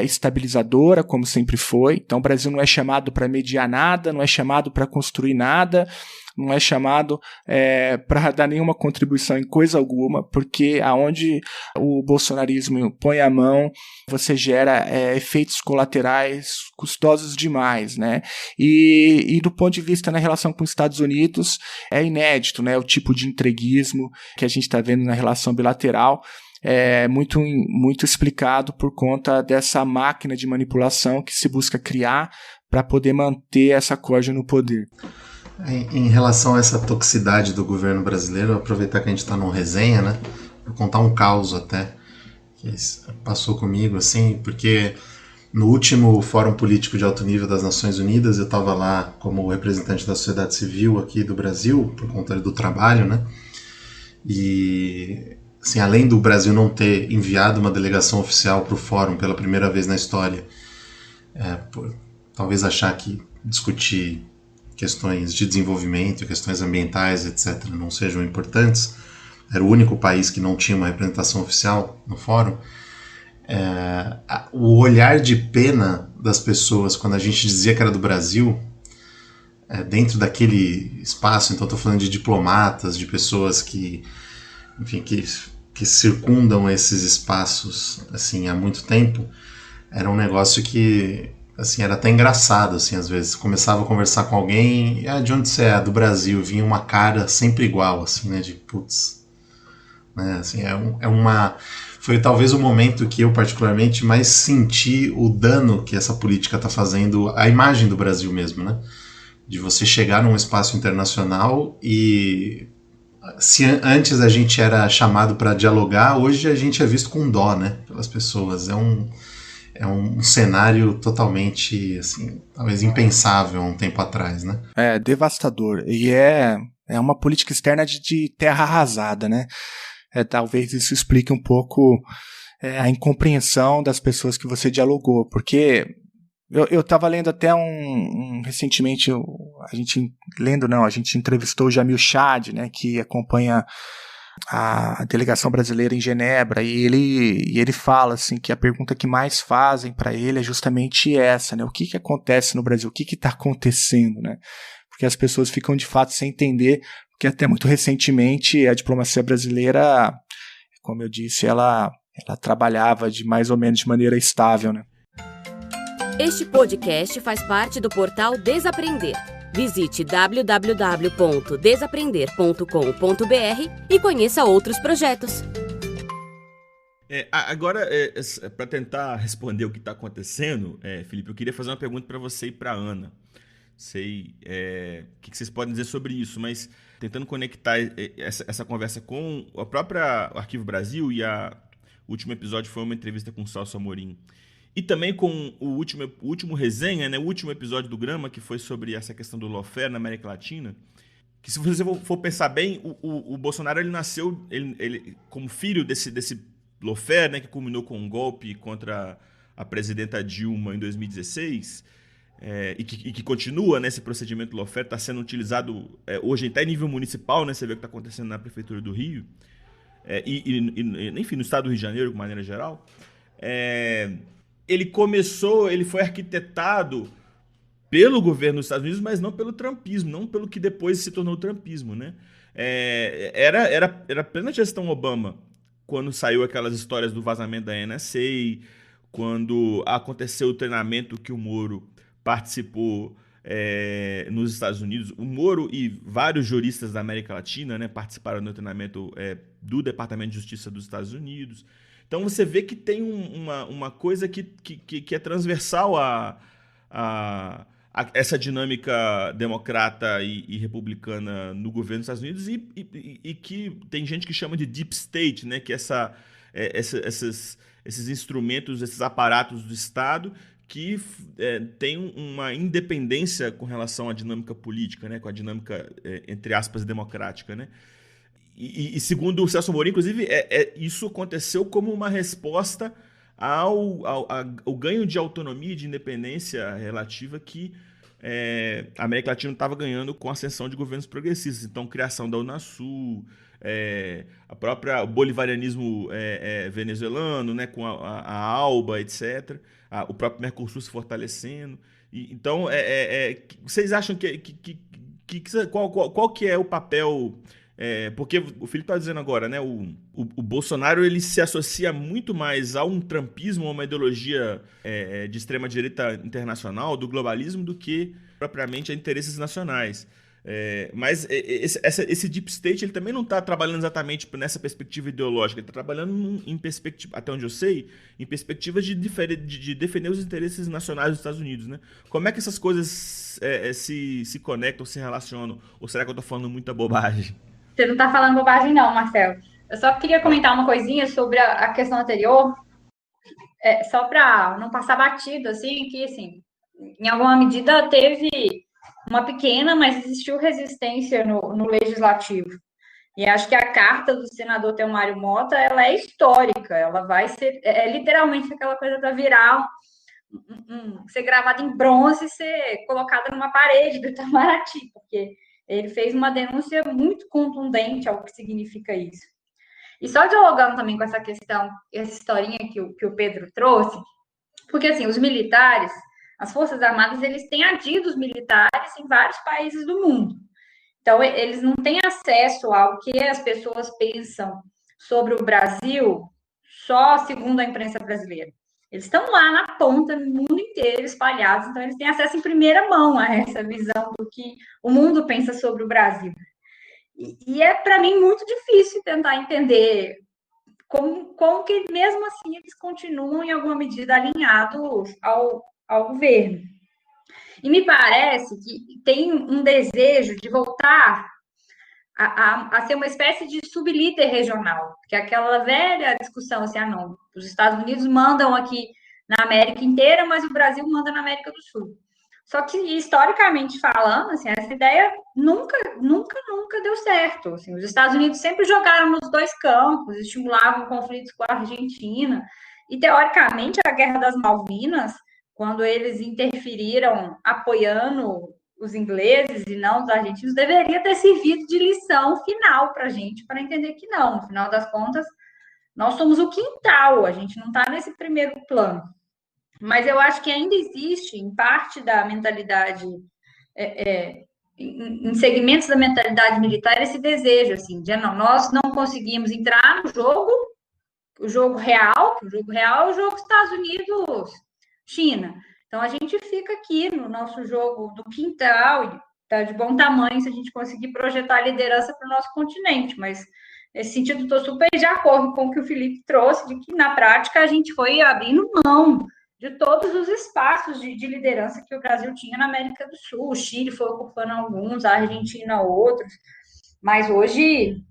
estabilizadora, como sempre foi. Então o Brasil não é chamado para mediar nada, não é chamado para construir nada, não é chamado para dar nenhuma contribuição em coisa alguma, porque aonde o bolsonarismo põe a mão, você gera efeitos colaterais custosos demais, né? E do ponto de vista na relação com os Estados Unidos, é inédito, né? O tipo de entreguismo que a gente está vendo na relação bilateral é muito explicado por conta dessa máquina de manipulação que se busca criar para poder manter essa corja no poder. Em relação a essa toxicidade do governo brasileiro, aproveitar que a gente está numa resenha, né? Vou contar um caos até que passou comigo, assim, porque no último Fórum Político de Alto Nível das Nações Unidas, eu estava lá como representante da sociedade civil aqui do Brasil, por conta do trabalho, né? E, assim, além do Brasil não ter enviado uma delegação oficial para o Fórum pela primeira vez na história, por talvez achar que discutir questões de desenvolvimento, questões ambientais, etc., não sejam importantes, era o único país que não tinha uma representação oficial no fórum, o olhar de pena das pessoas quando a gente dizia que era do Brasil, dentro daquele espaço, então estou falando de diplomatas, de pessoas que, enfim, que circundam esses espaços assim, há muito tempo, era um negócio que assim, era até engraçado, assim, às vezes. Começava a conversar com alguém, de onde você é? Do Brasil. Vinha uma cara sempre igual, assim, né, de putz. Né, assim, foi talvez o momento que eu particularmente mais senti o dano que essa política está fazendo à imagem do Brasil mesmo, né? De você chegar num espaço internacional e se antes a gente era chamado para dialogar, hoje a gente é visto com dó, né, pelas pessoas. É um cenário totalmente, assim, talvez impensável há um tempo atrás, né? É devastador. E é uma política externa de terra arrasada, né? Talvez isso explique um pouco a incompreensão das pessoas que você dialogou, porque eu estava lendo até recentemente, a gente entrevistou o Jamil Chad, né, que acompanha a delegação brasileira em Genebra, e ele fala assim que a pergunta que mais fazem para ele é justamente essa, né? O que acontece no Brasil? O que está acontecendo, né? Porque as pessoas ficam de fato sem entender, porque até muito recentemente a diplomacia brasileira, como eu disse, ela trabalhava mais ou menos de maneira estável, né? Este podcast faz parte do portal Desaprender. Visite www.desaprender.com.br e conheça outros projetos. Agora, para tentar responder o que está acontecendo, Felipe, eu queria fazer uma pergunta para você e para a Ana. Sei o que vocês podem dizer sobre isso, mas tentando conectar essa conversa com a própria Arquivo Brasil, e o último episódio foi uma entrevista com o Celso Amorim. E também com o último resenha, né, o último episódio do Grama, que foi sobre essa questão do lawfare na América Latina, que se você for pensar bem, o Bolsonaro ele nasceu ele como filho desse lawfare, né, que culminou com um golpe contra a presidenta Dilma em 2016, e que continua nesse procedimento lawfare, está sendo utilizado hoje até em nível municipal, né, você vê o que está acontecendo na Prefeitura do Rio, enfim, no estado do Rio de Janeiro, de maneira geral. Ele foi arquitetado pelo governo dos Estados Unidos, mas não pelo trumpismo, não pelo que depois se tornou o trumpismo, né? Era plena gestão Obama, quando saiu aquelas histórias do vazamento da NSA, quando aconteceu o treinamento que o Moro participou nos Estados Unidos. O Moro e vários juristas da América Latina, né, participaram do treinamento do Departamento de Justiça dos Estados Unidos. Então você vê que tem uma coisa que é transversal a essa dinâmica democrata e republicana no governo dos Estados Unidos e que tem gente que chama de deep state, né? Que esses instrumentos, esses aparatos do Estado que tem uma independência com relação à dinâmica política, né? Com a dinâmica, entre aspas, democrática, né? E segundo o Celso Amorim, inclusive, isso aconteceu como uma resposta ao ganho de autonomia e de independência relativa que a América Latina estava ganhando com a ascensão de governos progressistas. Então, criação da Unasul, a própria o bolivarianismo venezuelano, né, com a ALBA, etc., o próprio Mercosul se fortalecendo. Então, vocês acham qual que é o papel... porque o Felipe está dizendo agora, né? O Bolsonaro ele se associa muito mais a um trumpismo, a uma ideologia de extrema-direita internacional, do globalismo, do que propriamente a interesses nacionais. Mas esse deep state ele também não está trabalhando exatamente nessa perspectiva ideológica, ele está trabalhando em perspectiva, até onde eu sei, em perspectivas de defender os interesses nacionais dos Estados Unidos, né? Como é que essas coisas se conectam, se relacionam? Ou será que eu estou falando muita bobagem? Você não está falando bobagem, não, Marcelo. Eu só queria comentar uma coisinha sobre a questão anterior, só para não passar batido, assim, que, assim, em alguma medida teve uma pequena, mas existiu resistência no legislativo. E acho que a carta do senador Telmário Mota, ela é histórica, ela vai ser, literalmente aquela coisa para virar, ser gravada em bronze e ser colocada numa parede do Itamaraty, porque ele fez uma denúncia muito contundente ao que significa isso. E só dialogando também com essa questão, essa historinha que o Pedro trouxe, porque, assim, os militares, as Forças Armadas, eles têm adidos militares em vários países do mundo. Então, eles não têm acesso ao que as pessoas pensam sobre o Brasil só segundo a imprensa brasileira. Eles estão lá na ponta, no mundo inteiro, espalhados, então eles têm acesso em primeira mão a essa visão do que o mundo pensa sobre o Brasil. E para mim, muito difícil tentar entender como que, mesmo assim, eles continuam, em alguma medida, alinhados ao governo. E me parece que tem um desejo de voltar a ser uma espécie de sublíder regional, que é aquela velha discussão, assim, não, os Estados Unidos mandam aqui na América inteira, mas o Brasil manda na América do Sul. Só que, historicamente falando, assim, essa ideia nunca deu certo. Assim, os Estados Unidos sempre jogaram nos dois campos, estimulavam conflitos com a Argentina, e, teoricamente, a Guerra das Malvinas, quando eles interferiram apoiando os ingleses e não os argentinos, deveria ter servido de lição final para a gente, para entender que não, no final das contas, nós somos o quintal, a gente não está nesse primeiro plano. Mas eu acho que ainda existe, em parte da mentalidade, em segmentos da mentalidade militar, esse desejo, assim, de não, nós não conseguimos entrar no jogo, o jogo real é o jogo Estados Unidos-China. Então, a gente fica aqui no nosso jogo do quintal, e está de bom tamanho se a gente conseguir projetar a liderança para o nosso continente, mas nesse sentido, estou super de acordo com o que o Felipe trouxe, de que, na prática, a gente foi abrindo mão de todos os espaços de liderança que o Brasil tinha na América do Sul. O Chile foi ocupando alguns, a Argentina outros, mas hoje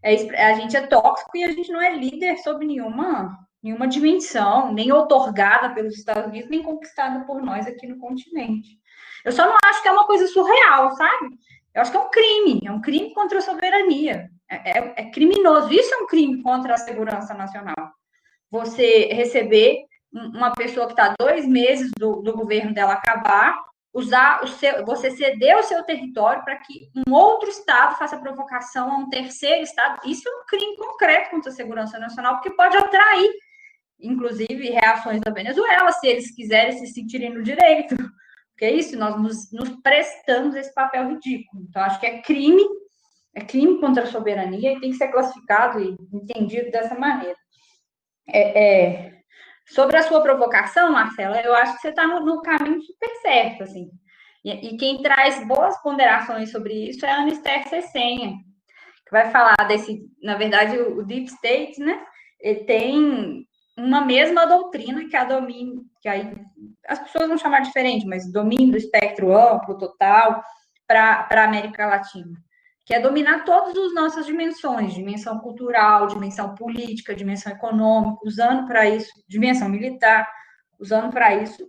a gente é tóxico e a gente não é líder sob nenhuma nenhuma dimensão, nem outorgada pelos Estados Unidos, nem conquistada por nós aqui no continente. Eu só não acho que é uma coisa surreal, sabe? Eu acho que é um crime contra a soberania. É criminoso. Isso é um crime contra a segurança nacional. Você receber uma pessoa que está 2 meses do governo dela acabar, você ceder o seu território para que um outro Estado faça provocação a um terceiro Estado. Isso é um crime concreto contra a segurança nacional, porque pode atrair, inclusive, reações da Venezuela, se eles quiserem se sentirem no direito. Porque é isso, nós nos prestamos esse papel ridículo. Então, acho que é crime contra a soberania e tem que ser classificado e entendido dessa maneira. Sobre a sua provocação, Marcela, eu acho que você está no caminho super certo, assim. E quem traz boas ponderações sobre isso é a Anister Cesenha, que vai falar na verdade, o Deep State, né? Ele tem uma mesma doutrina que a domínio, que aí as pessoas vão chamar diferente, mas domínio do espectro amplo, total, para a América Latina, que é dominar todas as nossas dimensões, dimensão cultural, dimensão política, dimensão econômica, usando para isso, dimensão militar, usando para isso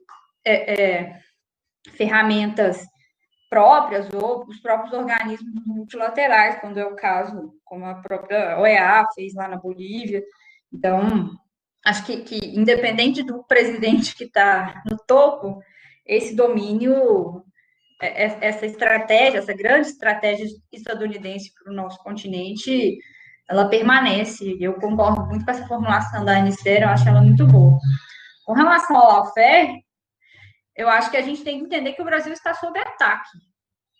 ferramentas próprias ou os próprios organismos multilaterais, quando é o caso, como a própria OEA fez lá na Bolívia. Então, acho que independente do presidente que está no topo, esse domínio, essa estratégia, essa grande estratégia estadunidense para o nosso continente, ela permanece. Eu concordo muito com essa formulação da Anister, eu acho ela muito boa. Com relação ao lawfare, eu acho que a gente tem que entender que o Brasil está sob ataque.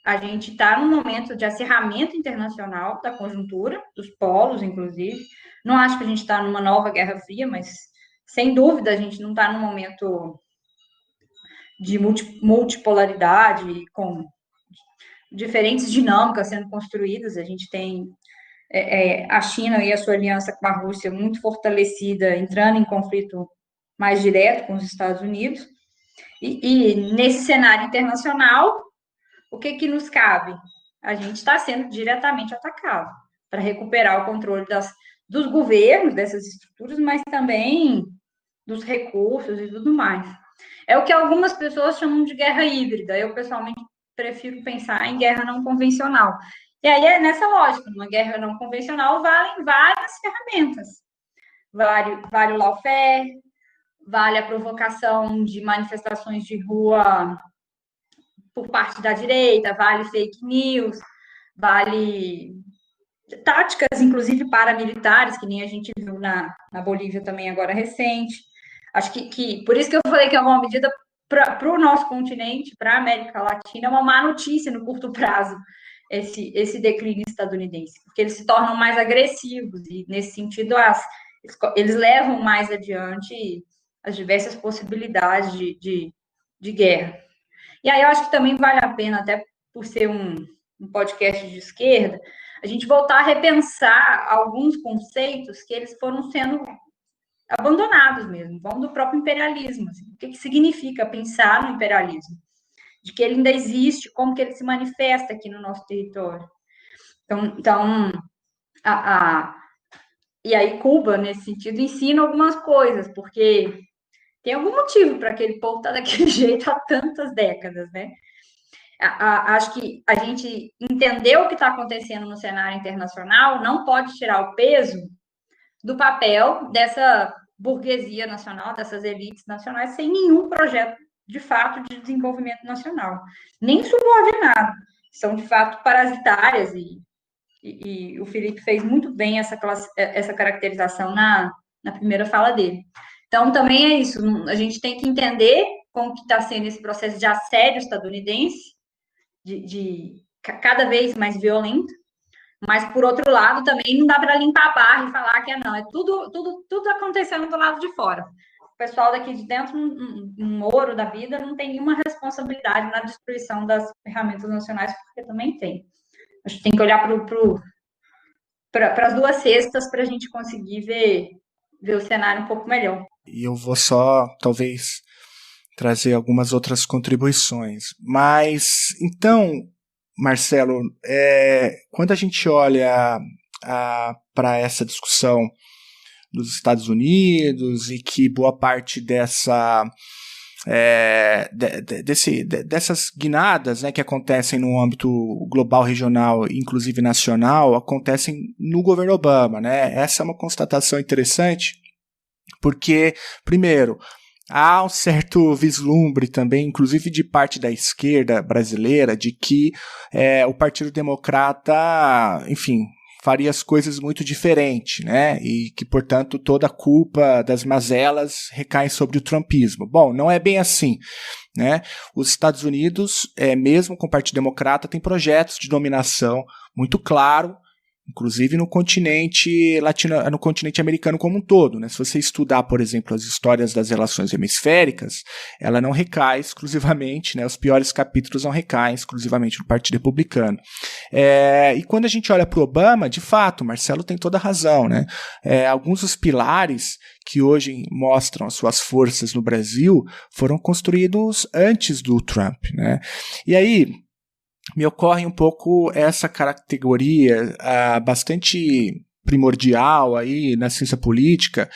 A gente está num momento de acirramento internacional da conjuntura, dos polos, inclusive. Não acho que a gente está numa nova Guerra Fria, mas, sem dúvida, a gente não está num momento de multipolaridade, com diferentes dinâmicas sendo construídas. A gente tem a China e a sua aliança com a Rússia muito fortalecida, entrando em conflito mais direto com os Estados Unidos. E nesse cenário internacional, o que nos cabe? A gente está sendo diretamente atacado para recuperar o controle dos governos, dessas estruturas, mas também dos recursos e tudo mais. É o que algumas pessoas chamam de guerra híbrida. Eu, pessoalmente, prefiro pensar em guerra não convencional. E aí é nessa lógica, numa guerra não convencional valem várias ferramentas. Vale o lawfare, vale a provocação de manifestações de rua por parte da direita, vale fake news, vale táticas, inclusive paramilitares, que nem a gente viu na Bolívia também agora recente. Acho que por isso que eu falei que é uma medida para o nosso continente, para a América Latina, é uma má notícia no curto prazo, esse declínio estadunidense, porque eles se tornam mais agressivos e, nesse sentido, eles levam mais adiante as diversas possibilidades de guerra. E aí eu acho que também vale a pena, até por ser um podcast de esquerda, a gente voltar a repensar alguns conceitos que eles foram sendo abandonados mesmo, vão do próprio imperialismo. Assim. O que significa pensar no imperialismo? De que ele ainda existe, como que ele se manifesta aqui no nosso território. Então e aí Cuba, nesse sentido, ensina algumas coisas, porque tem algum motivo para aquele povo estar daquele jeito há tantas décadas, né? Acho que a gente entender o que está acontecendo no cenário internacional não pode tirar o peso do papel dessa burguesia nacional, dessas elites nacionais, sem nenhum projeto de fato de desenvolvimento nacional, nem subordinado. São de fato parasitárias e o Felipe fez muito bem essa caracterização na primeira fala dele. Então, também é isso, a gente tem que entender como que está sendo esse processo de assédio estadunidense, de cada vez mais violento, mas, por outro lado, também não dá para limpar a barra e falar que não, é tudo acontecendo do lado de fora. O pessoal daqui de dentro, um ouro da vida, não tem nenhuma responsabilidade na destruição das ferramentas nacionais, porque também tem. Acho que tem que olhar para as duas cestas para a gente conseguir ver o cenário um pouco melhor. E eu vou só, talvez, trazer algumas outras contribuições. Mas, então, Marcelo, quando a gente olha para essa discussão dos Estados Unidos e que boa parte dessas guinadas, né, que acontecem no âmbito global, regional e inclusive nacional, acontecem no governo Obama, né? Essa é uma constatação interessante, porque, primeiro, há um certo vislumbre também, inclusive de parte da esquerda brasileira, de que o Partido Democrata, enfim, faria as coisas muito diferente, né? E que, portanto, toda a culpa das mazelas recai sobre o trumpismo. Bom, não é bem assim, né? Os Estados Unidos, mesmo com o Partido Democrata, tem projetos de dominação muito claro, inclusive no continente no continente americano como um todo, né? Se você estudar, por exemplo, as histórias das relações hemisféricas, ela não recai exclusivamente, né? Os piores capítulos não recaem exclusivamente no Partido Republicano. E quando a gente olha para o Obama, de fato, o Marcelo tem toda a razão, né? Alguns dos pilares que hoje mostram as suas forças no Brasil foram construídos antes do Trump, né? E aí me ocorre um pouco essa categoria bastante primordial aí na ciência política,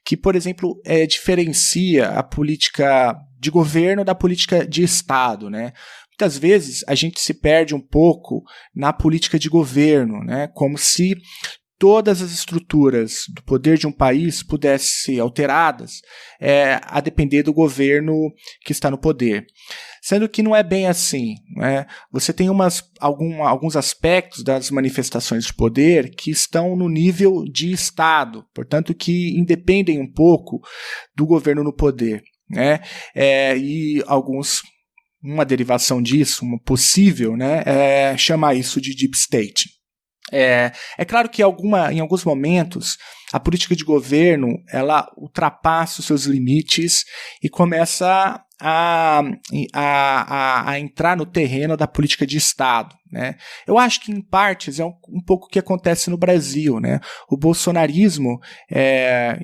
que, por exemplo, diferencia a política de governo da política de Estado, né? Muitas vezes a gente se perde um pouco na política de governo, né? Como se todas as estruturas do poder de um país pudessem ser alteradas a depender do governo que está no poder. Sendo que não é bem assim, né? Você tem alguns aspectos das manifestações de poder que estão no nível de Estado, portanto que independem um pouco do governo no poder, né? E uma derivação disso, uma possível, né, chamar isso de deep state. É claro que em alguns momentos a política de governo ela ultrapassa os seus limites e começa a entrar no terreno da política de Estado, né? Eu acho que, em partes, é um pouco o que acontece no Brasil, né? O bolsonarismo,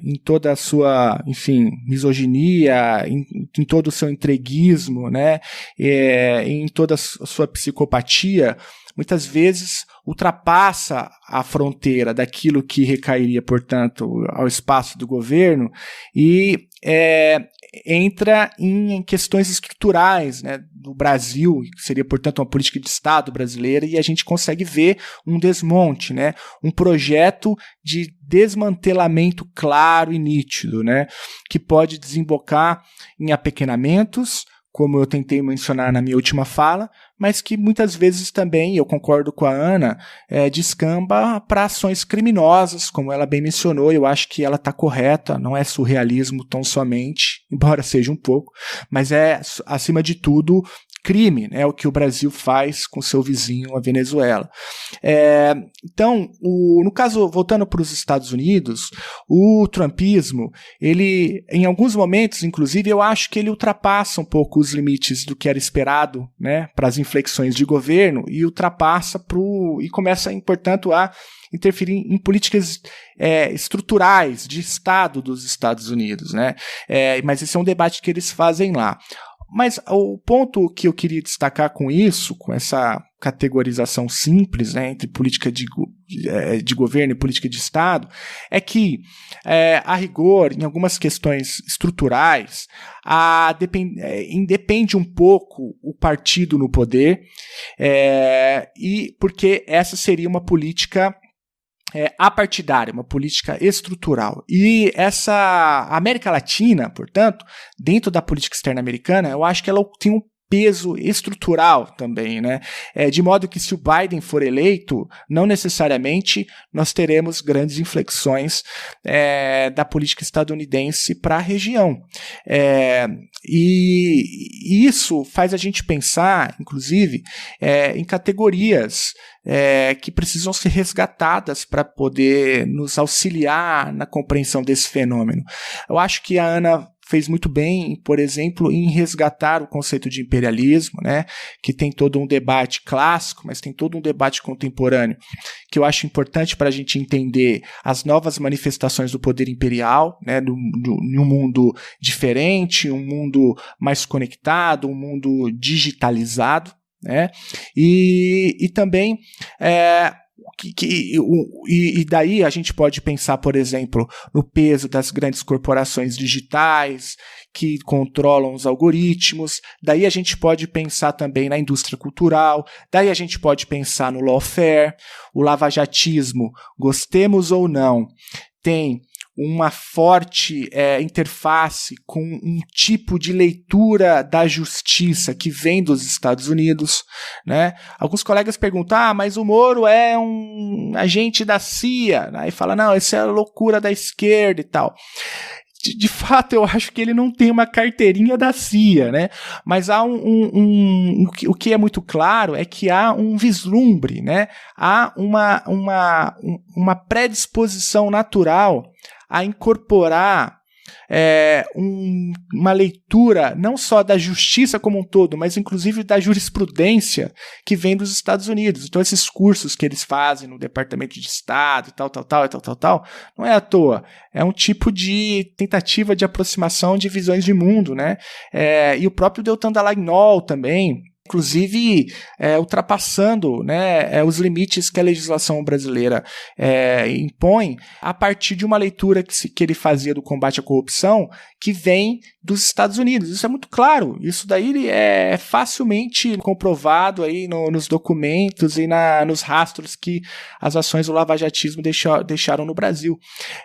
em toda a sua, enfim, misoginia, em todo o seu entreguismo, né? Em toda a sua psicopatia, muitas vezes ultrapassa a fronteira daquilo que recairia, portanto, ao espaço do governo e entra em questões estruturais, né, do Brasil, que seria, portanto, uma política de Estado brasileira, e a gente consegue ver um desmonte, né, um projeto de desmantelamento claro e nítido, né, que pode desembocar em apequenamentos, como eu tentei mencionar na minha última fala, mas que muitas vezes também, eu concordo com a Ana, descamba para ações criminosas, como ela bem mencionou, eu acho que ela está correta, não é surrealismo tão somente, embora seja um pouco, mas é, acima de tudo, crime, né, o que o Brasil faz com seu vizinho, a Venezuela. Então, no caso, voltando para os Estados Unidos, o trumpismo, ele, em alguns momentos, inclusive, eu acho que ele ultrapassa um pouco os limites do que era esperado, né, para as inflexões de governo e ultrapassa e começa, portanto, a interferir em políticas estruturais de Estado dos Estados Unidos, né? Mas esse é um debate que eles fazem lá. Mas o ponto que eu queria destacar com isso, com essa categorização simples, né, entre política de governo e política de Estado, é que, a rigor, em algumas questões estruturais, independe um pouco o partido no poder, e porque essa seria uma política apartidária, uma política estrutural. E a América Latina, portanto, dentro da política externa americana, eu acho que ela tem um peso estrutural também, né? De modo que se o Biden for eleito, não necessariamente nós teremos grandes inflexões da política estadunidense para a região. E isso faz a gente pensar, inclusive, em categorias que precisam ser resgatadas para poder nos auxiliar na compreensão desse fenômeno. Eu acho que a Ana fez muito bem, por exemplo, em resgatar o conceito de imperialismo, né, que tem todo um debate clássico, mas tem todo um debate contemporâneo, que eu acho importante para a gente entender as novas manifestações do poder imperial, né, em um mundo diferente, um mundo mais conectado, um mundo digitalizado, né, e também E daí a gente pode pensar, por exemplo, no peso das grandes corporações digitais que controlam os algoritmos, daí a gente pode pensar também na indústria cultural, daí a gente pode pensar no lawfare, o lavajatismo, gostemos ou não, tem uma forte interface com um tipo de leitura da justiça que vem dos Estados Unidos, né? Alguns colegas perguntam, mas o Moro é um agente da CIA, né? E fala, não, isso é loucura da esquerda e tal. De fato, eu acho que ele não tem uma carteirinha da CIA, né? Mas há o que é muito claro é que há um vislumbre, né? Há uma predisposição natural a incorporar uma leitura não só da justiça como um todo, mas inclusive da jurisprudência que vem dos Estados Unidos. Então esses cursos que eles fazem no Departamento de Estado e tal, não é à toa. É um tipo de tentativa de aproximação de visões de mundo, né? E o próprio Deltan Dallagnol também, inclusive ultrapassando, né, os limites que a legislação brasileira impõe a partir de uma leitura que ele fazia do combate à corrupção que vem dos Estados Unidos. Isso é muito claro, isso daí é facilmente comprovado aí nos documentos e nos rastros que as ações do lavajatismo deixaram no Brasil.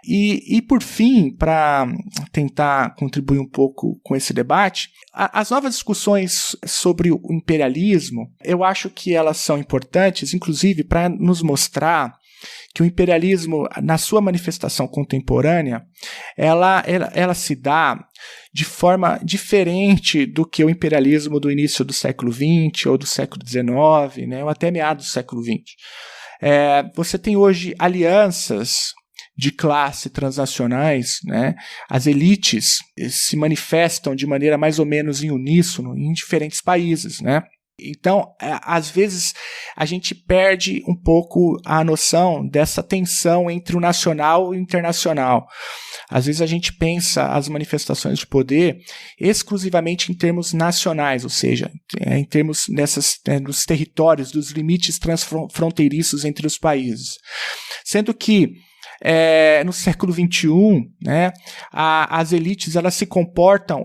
E por fim, para tentar contribuir um pouco com esse debate, as novas discussões sobre o imperialismo, eu acho que elas são importantes, inclusive para nos mostrar que o imperialismo, na sua manifestação contemporânea, ela se dá de forma diferente do que o imperialismo do início do século XX ou do século XIX, né, ou até meados do século XX. Você tem hoje alianças de classe transnacionais, né? As elites se manifestam de maneira mais ou menos em uníssono em diferentes países, né? Então, às vezes, a gente perde um pouco a noção dessa tensão entre o nacional e o internacional. Às vezes a gente pensa as manifestações de poder exclusivamente em termos nacionais, ou seja, em termos dos territórios, dos limites transfronteiriços entre os países. Sendo que no século XXI, né, as elites elas se comportam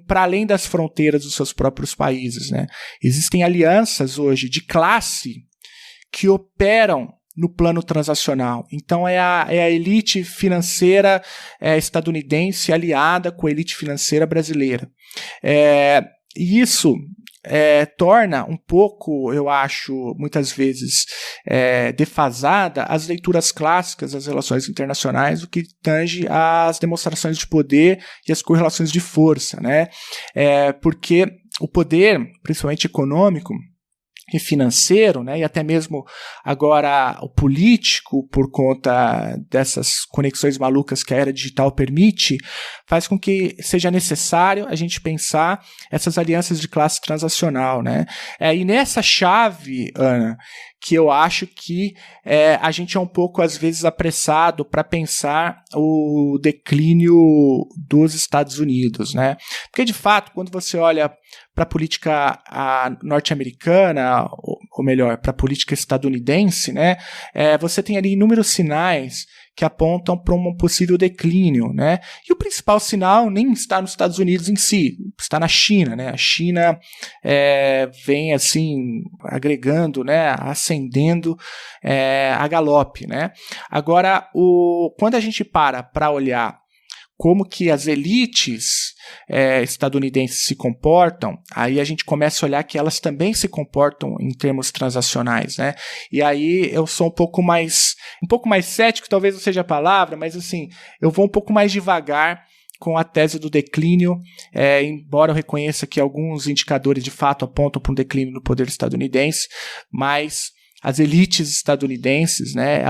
para além das fronteiras dos seus próprios países, né? Existem alianças hoje de classe que operam no plano transacional. Então é a elite financeira estadunidense aliada com a elite financeira brasileira. E isso torna um pouco, eu acho, muitas vezes defasada as leituras clássicas das relações internacionais, o que tange às demonstrações de poder e as correlações de força, né? Porque o poder, principalmente econômico e financeiro, né, e até mesmo agora o político, por conta dessas conexões malucas que a era digital permite, faz com que seja necessário a gente pensar essas alianças de classe transacional, né? E nessa chave, Ana, que eu acho que a gente é um pouco, às vezes, apressado para pensar o declínio dos Estados Unidos, né? Porque, de fato, quando você olha para a política norte-americana, ou melhor, para a política estadunidense, né, você tem ali inúmeros sinais que apontam para um possível declínio, né? E o principal sinal nem está nos Estados Unidos em si, está na China, né? A China vem assim agregando, né? Ascendendo a galope, né? Agora, quando a gente para olhar como que as elites estadunidenses se comportam, aí a gente começa a olhar que elas também se comportam em termos transacionais, né? E aí eu sou um pouco mais cético, talvez não seja a palavra, mas assim, eu vou um pouco mais devagar com a tese do declínio, embora eu reconheça que alguns indicadores de fato apontam para um declínio do poder estadunidense, mas as elites estadunidenses, né,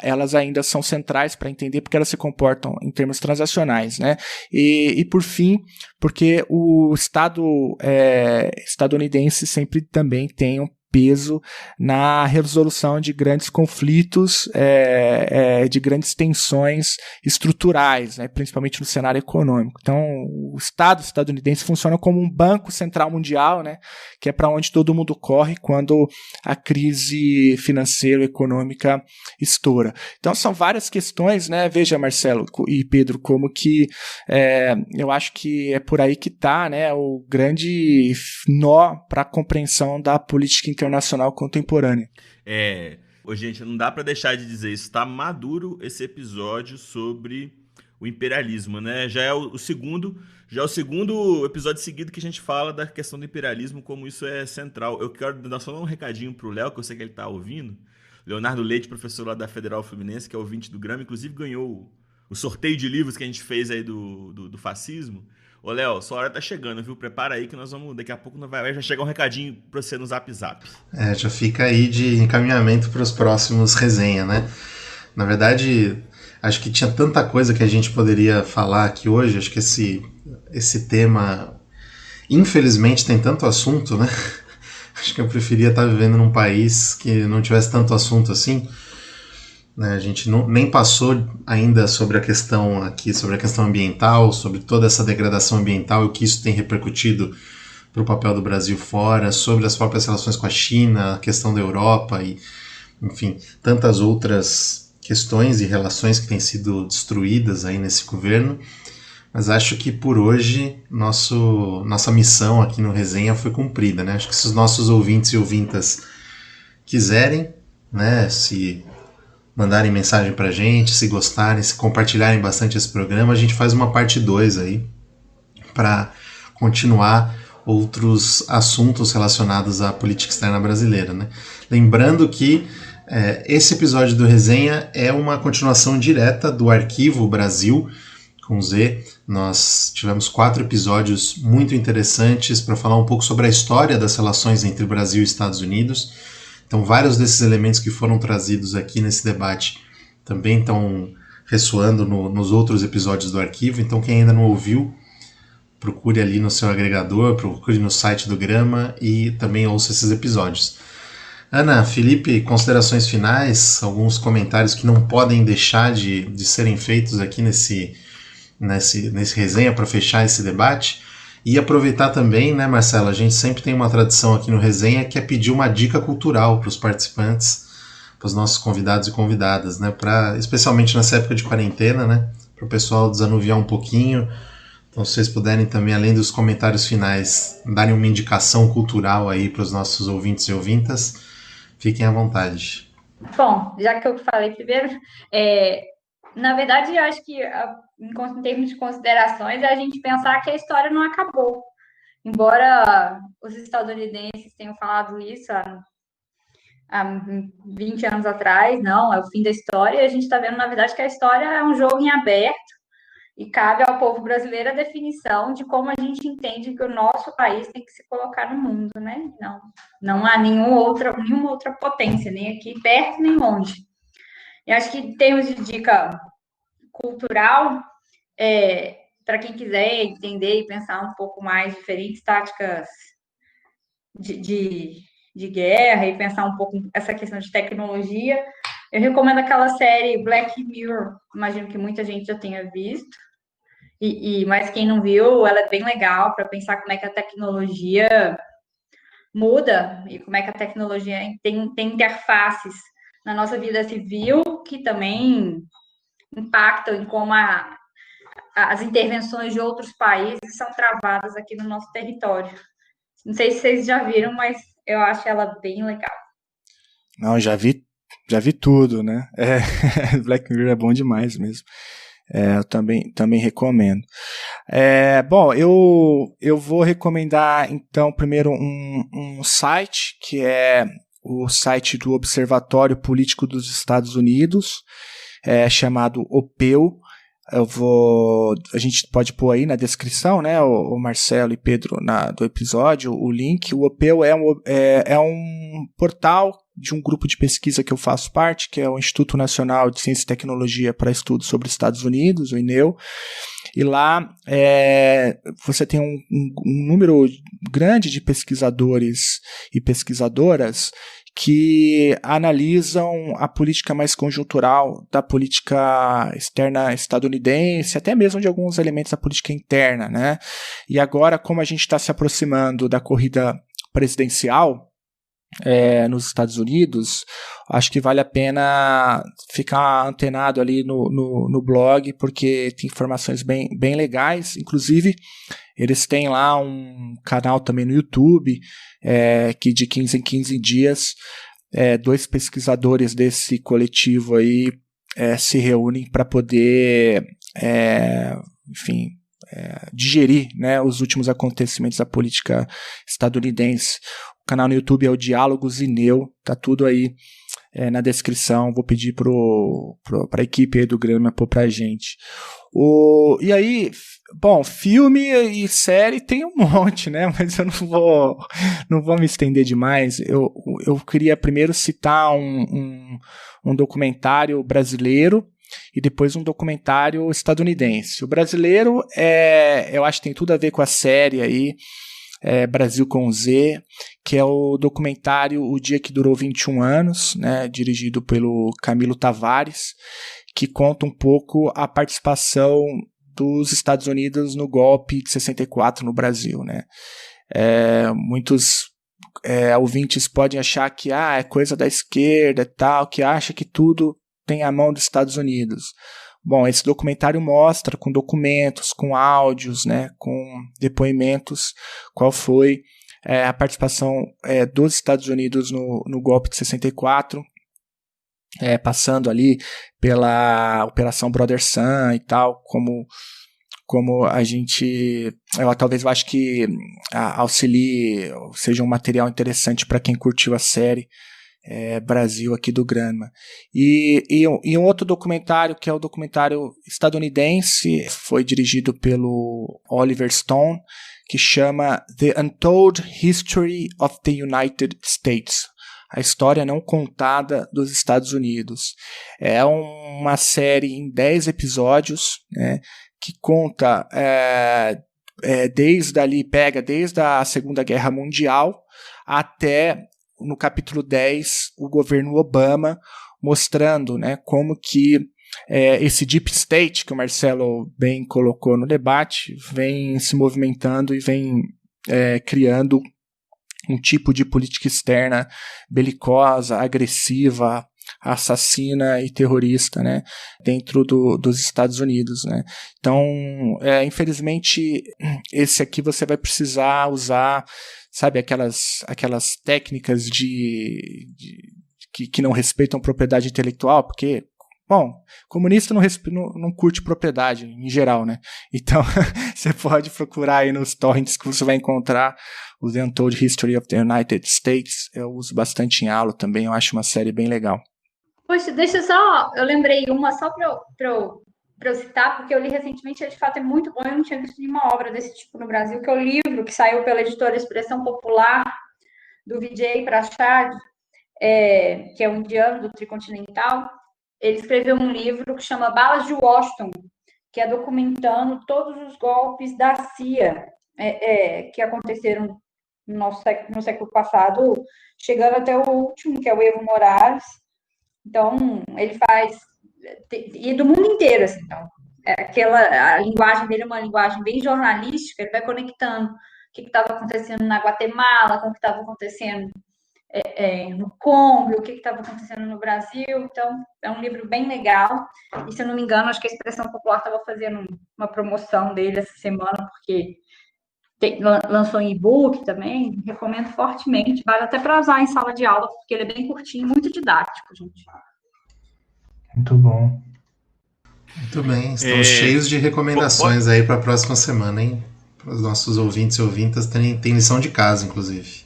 elas ainda são centrais para entender porque elas se comportam em termos transacionais, né? E por fim, porque o Estado estadunidense sempre também tem peso na resolução de grandes conflitos, de grandes tensões estruturais, né, principalmente no cenário econômico. Então, o Estado estadunidense funciona como um banco central mundial, né, que é para onde todo mundo corre quando a crise financeiro-econômica estoura. Então, são várias questões, né, veja, Marcelo e Pedro, como que eu acho que é por aí que está, né, o grande nó para a compreensão da política internacional contemporânea. Gente, não dá para deixar de dizer isso. Está maduro esse episódio sobre o imperialismo, né? Já é o segundo episódio seguido que a gente fala da questão do imperialismo, como isso é central. Eu quero dar só um recadinho pro Léo, que eu sei que ele está ouvindo. Leonardo Leite, professor lá da Federal Fluminense, que é ouvinte do Grama, inclusive ganhou o sorteio de livros que a gente fez aí do fascismo. Ô, Léo, sua hora tá chegando, viu? Prepara aí que nós vamos, daqui a pouco vai chegar um recadinho pra você no Zap Zap. Já fica aí de encaminhamento para os próximos resenha, né? Na verdade, acho que tinha tanta coisa que a gente poderia falar aqui hoje, acho que esse tema, infelizmente, tem tanto assunto, né? Acho que eu preferia estar vivendo num país que não tivesse tanto assunto assim. A gente nem passou ainda sobre a questão ambiental, sobre toda essa degradação ambiental e o que isso tem repercutido para o papel do Brasil fora, sobre as próprias relações com a China, a questão da Europa e, enfim, tantas outras questões e relações que têm sido destruídas aí nesse governo. Mas acho que por hoje nossa missão aqui no Resenha foi cumprida, né? Acho que se os nossos ouvintes e ouvintas quiserem, né, se mandarem mensagem pra gente, se gostarem, se compartilharem bastante esse programa, a gente faz uma parte 2 aí para continuar outros assuntos relacionados à política externa brasileira, né? Lembrando que esse episódio do Resenha é uma continuação direta do Arquivo Brasil, com Z. Nós tivemos 4 episódios muito interessantes para falar um pouco sobre a história das relações entre Brasil e Estados Unidos. Então, vários desses elementos que foram trazidos aqui nesse debate também estão ressoando nos outros episódios do Arquivo. Então, quem ainda não ouviu, procure ali no seu agregador, procure no site do Grama e também ouça esses episódios. Ana, Felipe, considerações finais, alguns comentários que não podem deixar de serem feitos aqui nesse resenha para fechar esse debate. E aproveitar também, né, Marcelo, a gente sempre tem uma tradição aqui no Resenha que é pedir uma dica cultural para os participantes, para os nossos convidados e convidadas, né, especialmente nessa época de quarentena, né, para o pessoal desanuviar um pouquinho. Então, se vocês puderem também, além dos comentários finais, darem uma indicação cultural aí para os nossos ouvintes e ouvintas, fiquem à vontade. Bom, já que eu falei primeiro, na verdade, eu acho que em termos de considerações, é a gente pensar que a história não acabou. Embora os estadunidenses tenham falado isso há 20 anos atrás, não, é o fim da história, e a gente está vendo, na verdade, que a história é um jogo em aberto e cabe ao povo brasileiro a definição de como a gente entende que o nosso país tem que se colocar no mundo, né? Não há nenhuma outra potência, nem aqui perto, nem longe. Eu acho que em termos de dica cultural, para quem quiser entender e pensar um pouco mais diferentes táticas de guerra e pensar um pouco essa questão de tecnologia, eu recomendo aquela série Black Mirror, imagino que muita gente já tenha visto, mas quem não viu, ela é bem legal para pensar como é que a tecnologia muda e como é que a tecnologia tem interfaces na nossa vida civil que também impactam em como as intervenções de outros países são travadas aqui no nosso território. Não sei se vocês já viram, mas eu acho ela bem legal. Não, já vi tudo, né? Black Mirror é bom demais mesmo. Eu também recomendo. Bom, eu vou recomendar, então, primeiro um site, que é o site do Observatório Político dos Estados Unidos, chamado OPEU. A gente pode pôr aí na descrição, né, o Marcelo e Pedro do episódio, o link. O OPEU é um portal de um grupo de pesquisa que eu faço parte, que é o Instituto Nacional de Ciência e Tecnologia para Estudos sobre os Estados Unidos, o INEU, e lá você tem um número grande de pesquisadores e pesquisadoras que analisam a política mais conjuntural da política externa estadunidense, até mesmo de alguns elementos da política interna, né? E agora, como a gente está se aproximando da corrida presidencial nos Estados Unidos, acho que vale a pena ficar antenado ali no blog, porque tem informações bem legais. Inclusive, eles têm lá um canal também no YouTube, que de 15 em 15 dias, 2 pesquisadores desse coletivo aí se reúnem para poder, digerir, né, os últimos acontecimentos da política estadunidense. O canal no YouTube é o Diálogos INEU, tá tudo aí na descrição. Vou pedir para a equipe aí do Grama pôr pra gente. E aí, bom, filme e série tem um monte, né? Mas eu não vou me estender demais. Eu queria primeiro citar um documentário brasileiro e depois um documentário estadunidense. O brasileiro, eu acho que tem tudo a ver com a série aí, Brasil com Z, que é o documentário O Dia que Durou 21 Anos, né, dirigido pelo Camilo Tavares, que conta um pouco a participação dos Estados Unidos no golpe de 64 no Brasil, né. Muitos ouvintes podem achar que é coisa da esquerda e tal, que acha que tudo tem a mão dos Estados Unidos. Bom, esse documentário mostra com documentos, com áudios, né, com depoimentos, qual foi a participação dos Estados Unidos no golpe de 64, passando ali pela Operação Brother Sun e tal, como a gente, eu acho que auxilie, seja um material interessante para quem curtiu a série Brasil aqui do Granma. E um outro documentário, que é o documentário estadunidense, foi dirigido pelo Oliver Stone, que chama The Untold History of the United States, a história não contada dos Estados Unidos. É uma série em 10 episódios, né, que conta desde a Segunda Guerra Mundial até no capítulo 10, o governo Obama, mostrando, né, como que esse Deep State, que o Marcelo bem colocou no debate, vem se movimentando e vem criando um tipo de política externa belicosa, agressiva, assassina e terrorista, né, dentro dos Estados Unidos, né. Então, infelizmente, esse aqui você vai precisar usar, sabe, aquelas técnicas que não respeitam propriedade intelectual, porque, bom, comunista não curte propriedade em geral, né? Então, você pode procurar aí nos torrents que você vai encontrar o The Untold History of the United States. Eu uso bastante em aula também, eu acho uma série bem legal. Poxa, eu lembrei uma só para eu citar, porque eu li recentemente, de fato é muito bom, eu não tinha visto nenhuma obra desse tipo no Brasil, que é o livro que saiu pela editora Expressão Popular, do Vijay Prashad, que é um indiano do Tricontinental. Ele escreveu um livro que chama Balas de Washington, que é documentando todos os golpes da CIA que aconteceram no século passado, chegando até o último, que é o Evo Morales. Então, ele faz... E do mundo inteiro, assim. Então, a linguagem dele é uma linguagem bem jornalística, ele vai conectando o que estava acontecendo na Guatemala, com o que estava acontecendo no Congo, o que estava acontecendo no Brasil. Então, é um livro bem legal. E, se eu não me engano, acho que a Expressão Popular estava fazendo uma promoção dele essa semana, porque lançou em e-book também. Recomendo fortemente. Vale até para usar em sala de aula, porque ele é bem curtinho e muito didático, gente. Muito bom. Muito bem, estamos cheios de recomendações aí para a próxima semana, hein? Para os nossos ouvintes e ouvintas, tem lição de casa, inclusive.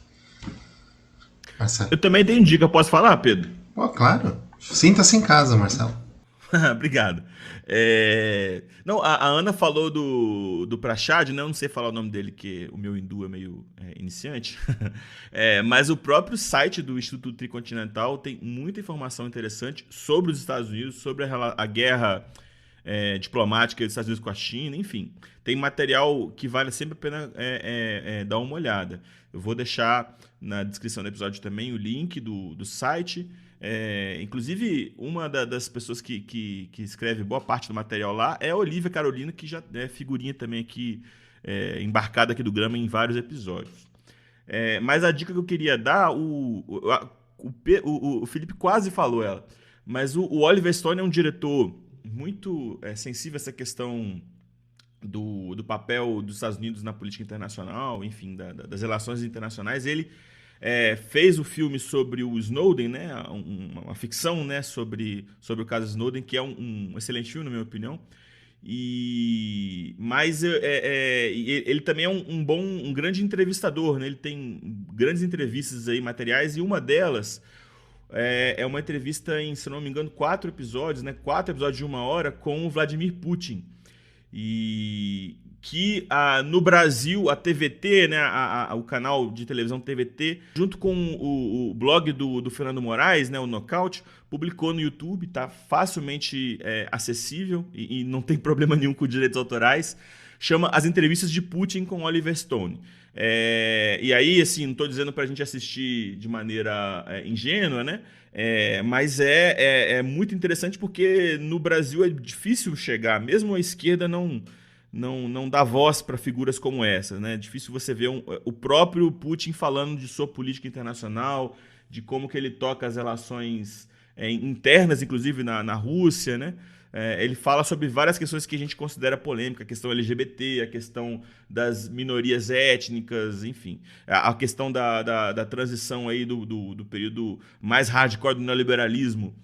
Marcelo. Eu também tenho dica, posso falar, Pedro? Claro. Sinta-se em casa, Marcelo. Obrigado. Não, a Ana falou do Prashad, né? Eu não sei falar o nome dele, que o meu hindu é meio iniciante. Mas o próprio site do Instituto Tricontinental tem muita informação interessante sobre os Estados Unidos, sobre a guerra diplomática dos Estados Unidos com a China, enfim. Tem material que vale sempre a pena dar uma olhada. Eu vou deixar na descrição do episódio também o link do site. Inclusive, uma das pessoas que escreve boa parte do material lá é a Olivia Carolina, que já é figurinha também aqui, embarcada aqui do Grama em vários episódios. Mas a dica que eu queria dar, o Felipe quase falou ela, mas o Oliver Stone é um diretor muito sensível a essa questão do papel dos Estados Unidos na política internacional, enfim, das relações internacionais. Ele fez o filme sobre o Snowden, né, uma ficção, né, sobre o caso Snowden, que é um excelente filme, na minha opinião. Mas ele também é um grande entrevistador, né? Ele tem grandes entrevistas aí, materiais, e uma delas é uma entrevista em, se não me engano, 4 episódios, né? 4 episódios de 1 hora com o Vladimir Putin. E que no Brasil, a TVT, né, o canal de televisão TVT, junto com o blog do Fernando Moraes, né, o Knockout, publicou no YouTube, tá facilmente acessível e não tem problema nenhum com direitos autorais. Chama As Entrevistas de Putin com Oliver Stone. E aí, assim, não estou dizendo para a gente assistir de maneira ingênua, né? Mas é muito interessante porque no Brasil é difícil chegar, mesmo a esquerda não dá voz para figuras como essa, né? É difícil você ver o próprio Putin falando de sua política internacional, de como que ele toca as relações internas, inclusive na Rússia, né? Ele fala sobre várias questões que a gente considera polêmica, a questão LGBT, a questão das minorias étnicas, enfim, a questão da transição aí do período mais hardcore do neoliberalismo,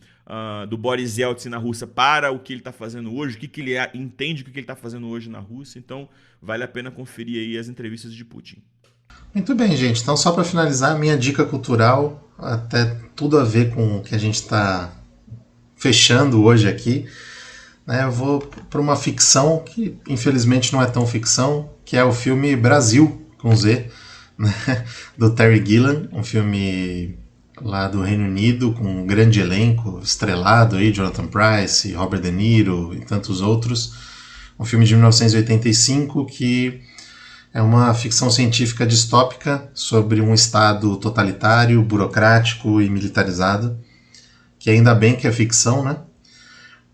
do Boris Yeltsin na Rússia para o que ele está fazendo hoje, o que ele entende o que ele está fazendo hoje na Rússia. Então vale a pena conferir aí as entrevistas de Putin. Muito bem, gente. Então, só para finalizar, minha dica cultural, até tudo a ver com o que a gente está fechando hoje aqui, né? Eu vou para uma ficção que infelizmente não é tão ficção, que é o filme Brasil, com Z, né? Do Terry Gilliam, um filme lá do Reino Unido, com um grande elenco, estrelado aí, Jonathan Pryce, Robert De Niro e tantos outros. Um filme de 1985 que é uma ficção científica distópica sobre um estado totalitário, burocrático e militarizado, que ainda bem que é ficção, né?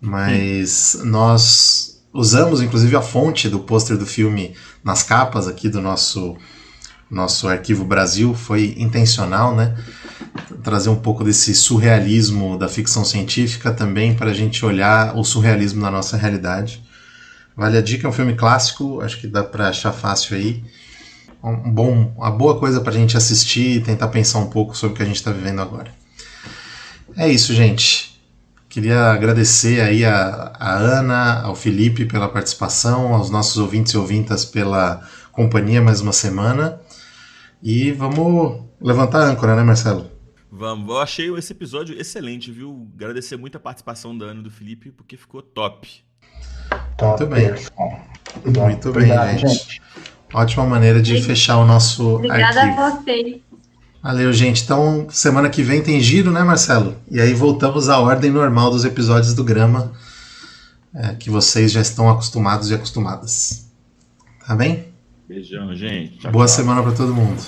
Mas nós usamos inclusive a fonte do pôster do filme nas capas aqui do nosso Arquivo Brasil, foi intencional, né? Trazer um pouco desse surrealismo da ficção científica também para a gente olhar o surrealismo na nossa realidade. Vale a dica, é um filme clássico, acho que dá para achar fácil aí. Uma boa coisa para a gente assistir e tentar pensar um pouco sobre o que a gente está vivendo agora. É isso, gente. Queria agradecer aí a Ana, ao Felipe pela participação, aos nossos ouvintes e ouvintas pela companhia mais uma semana. E vamos levantar a âncora, né, Marcelo? Vamos, eu achei esse episódio excelente, viu? Agradecer muito a participação da Ana e do Felipe, porque ficou top. Muito bem. Muito bem, gente. Ótima maneira de fechar o nosso Obrigada arquivo. a vocês. Valeu, gente. Então, semana que vem tem giro, né, Marcelo? E aí voltamos à ordem normal dos episódios do Grama, que vocês já estão acostumados e acostumadas. Tá bem? Beijão, gente. Tchau, Boa tchau. semana para todo mundo.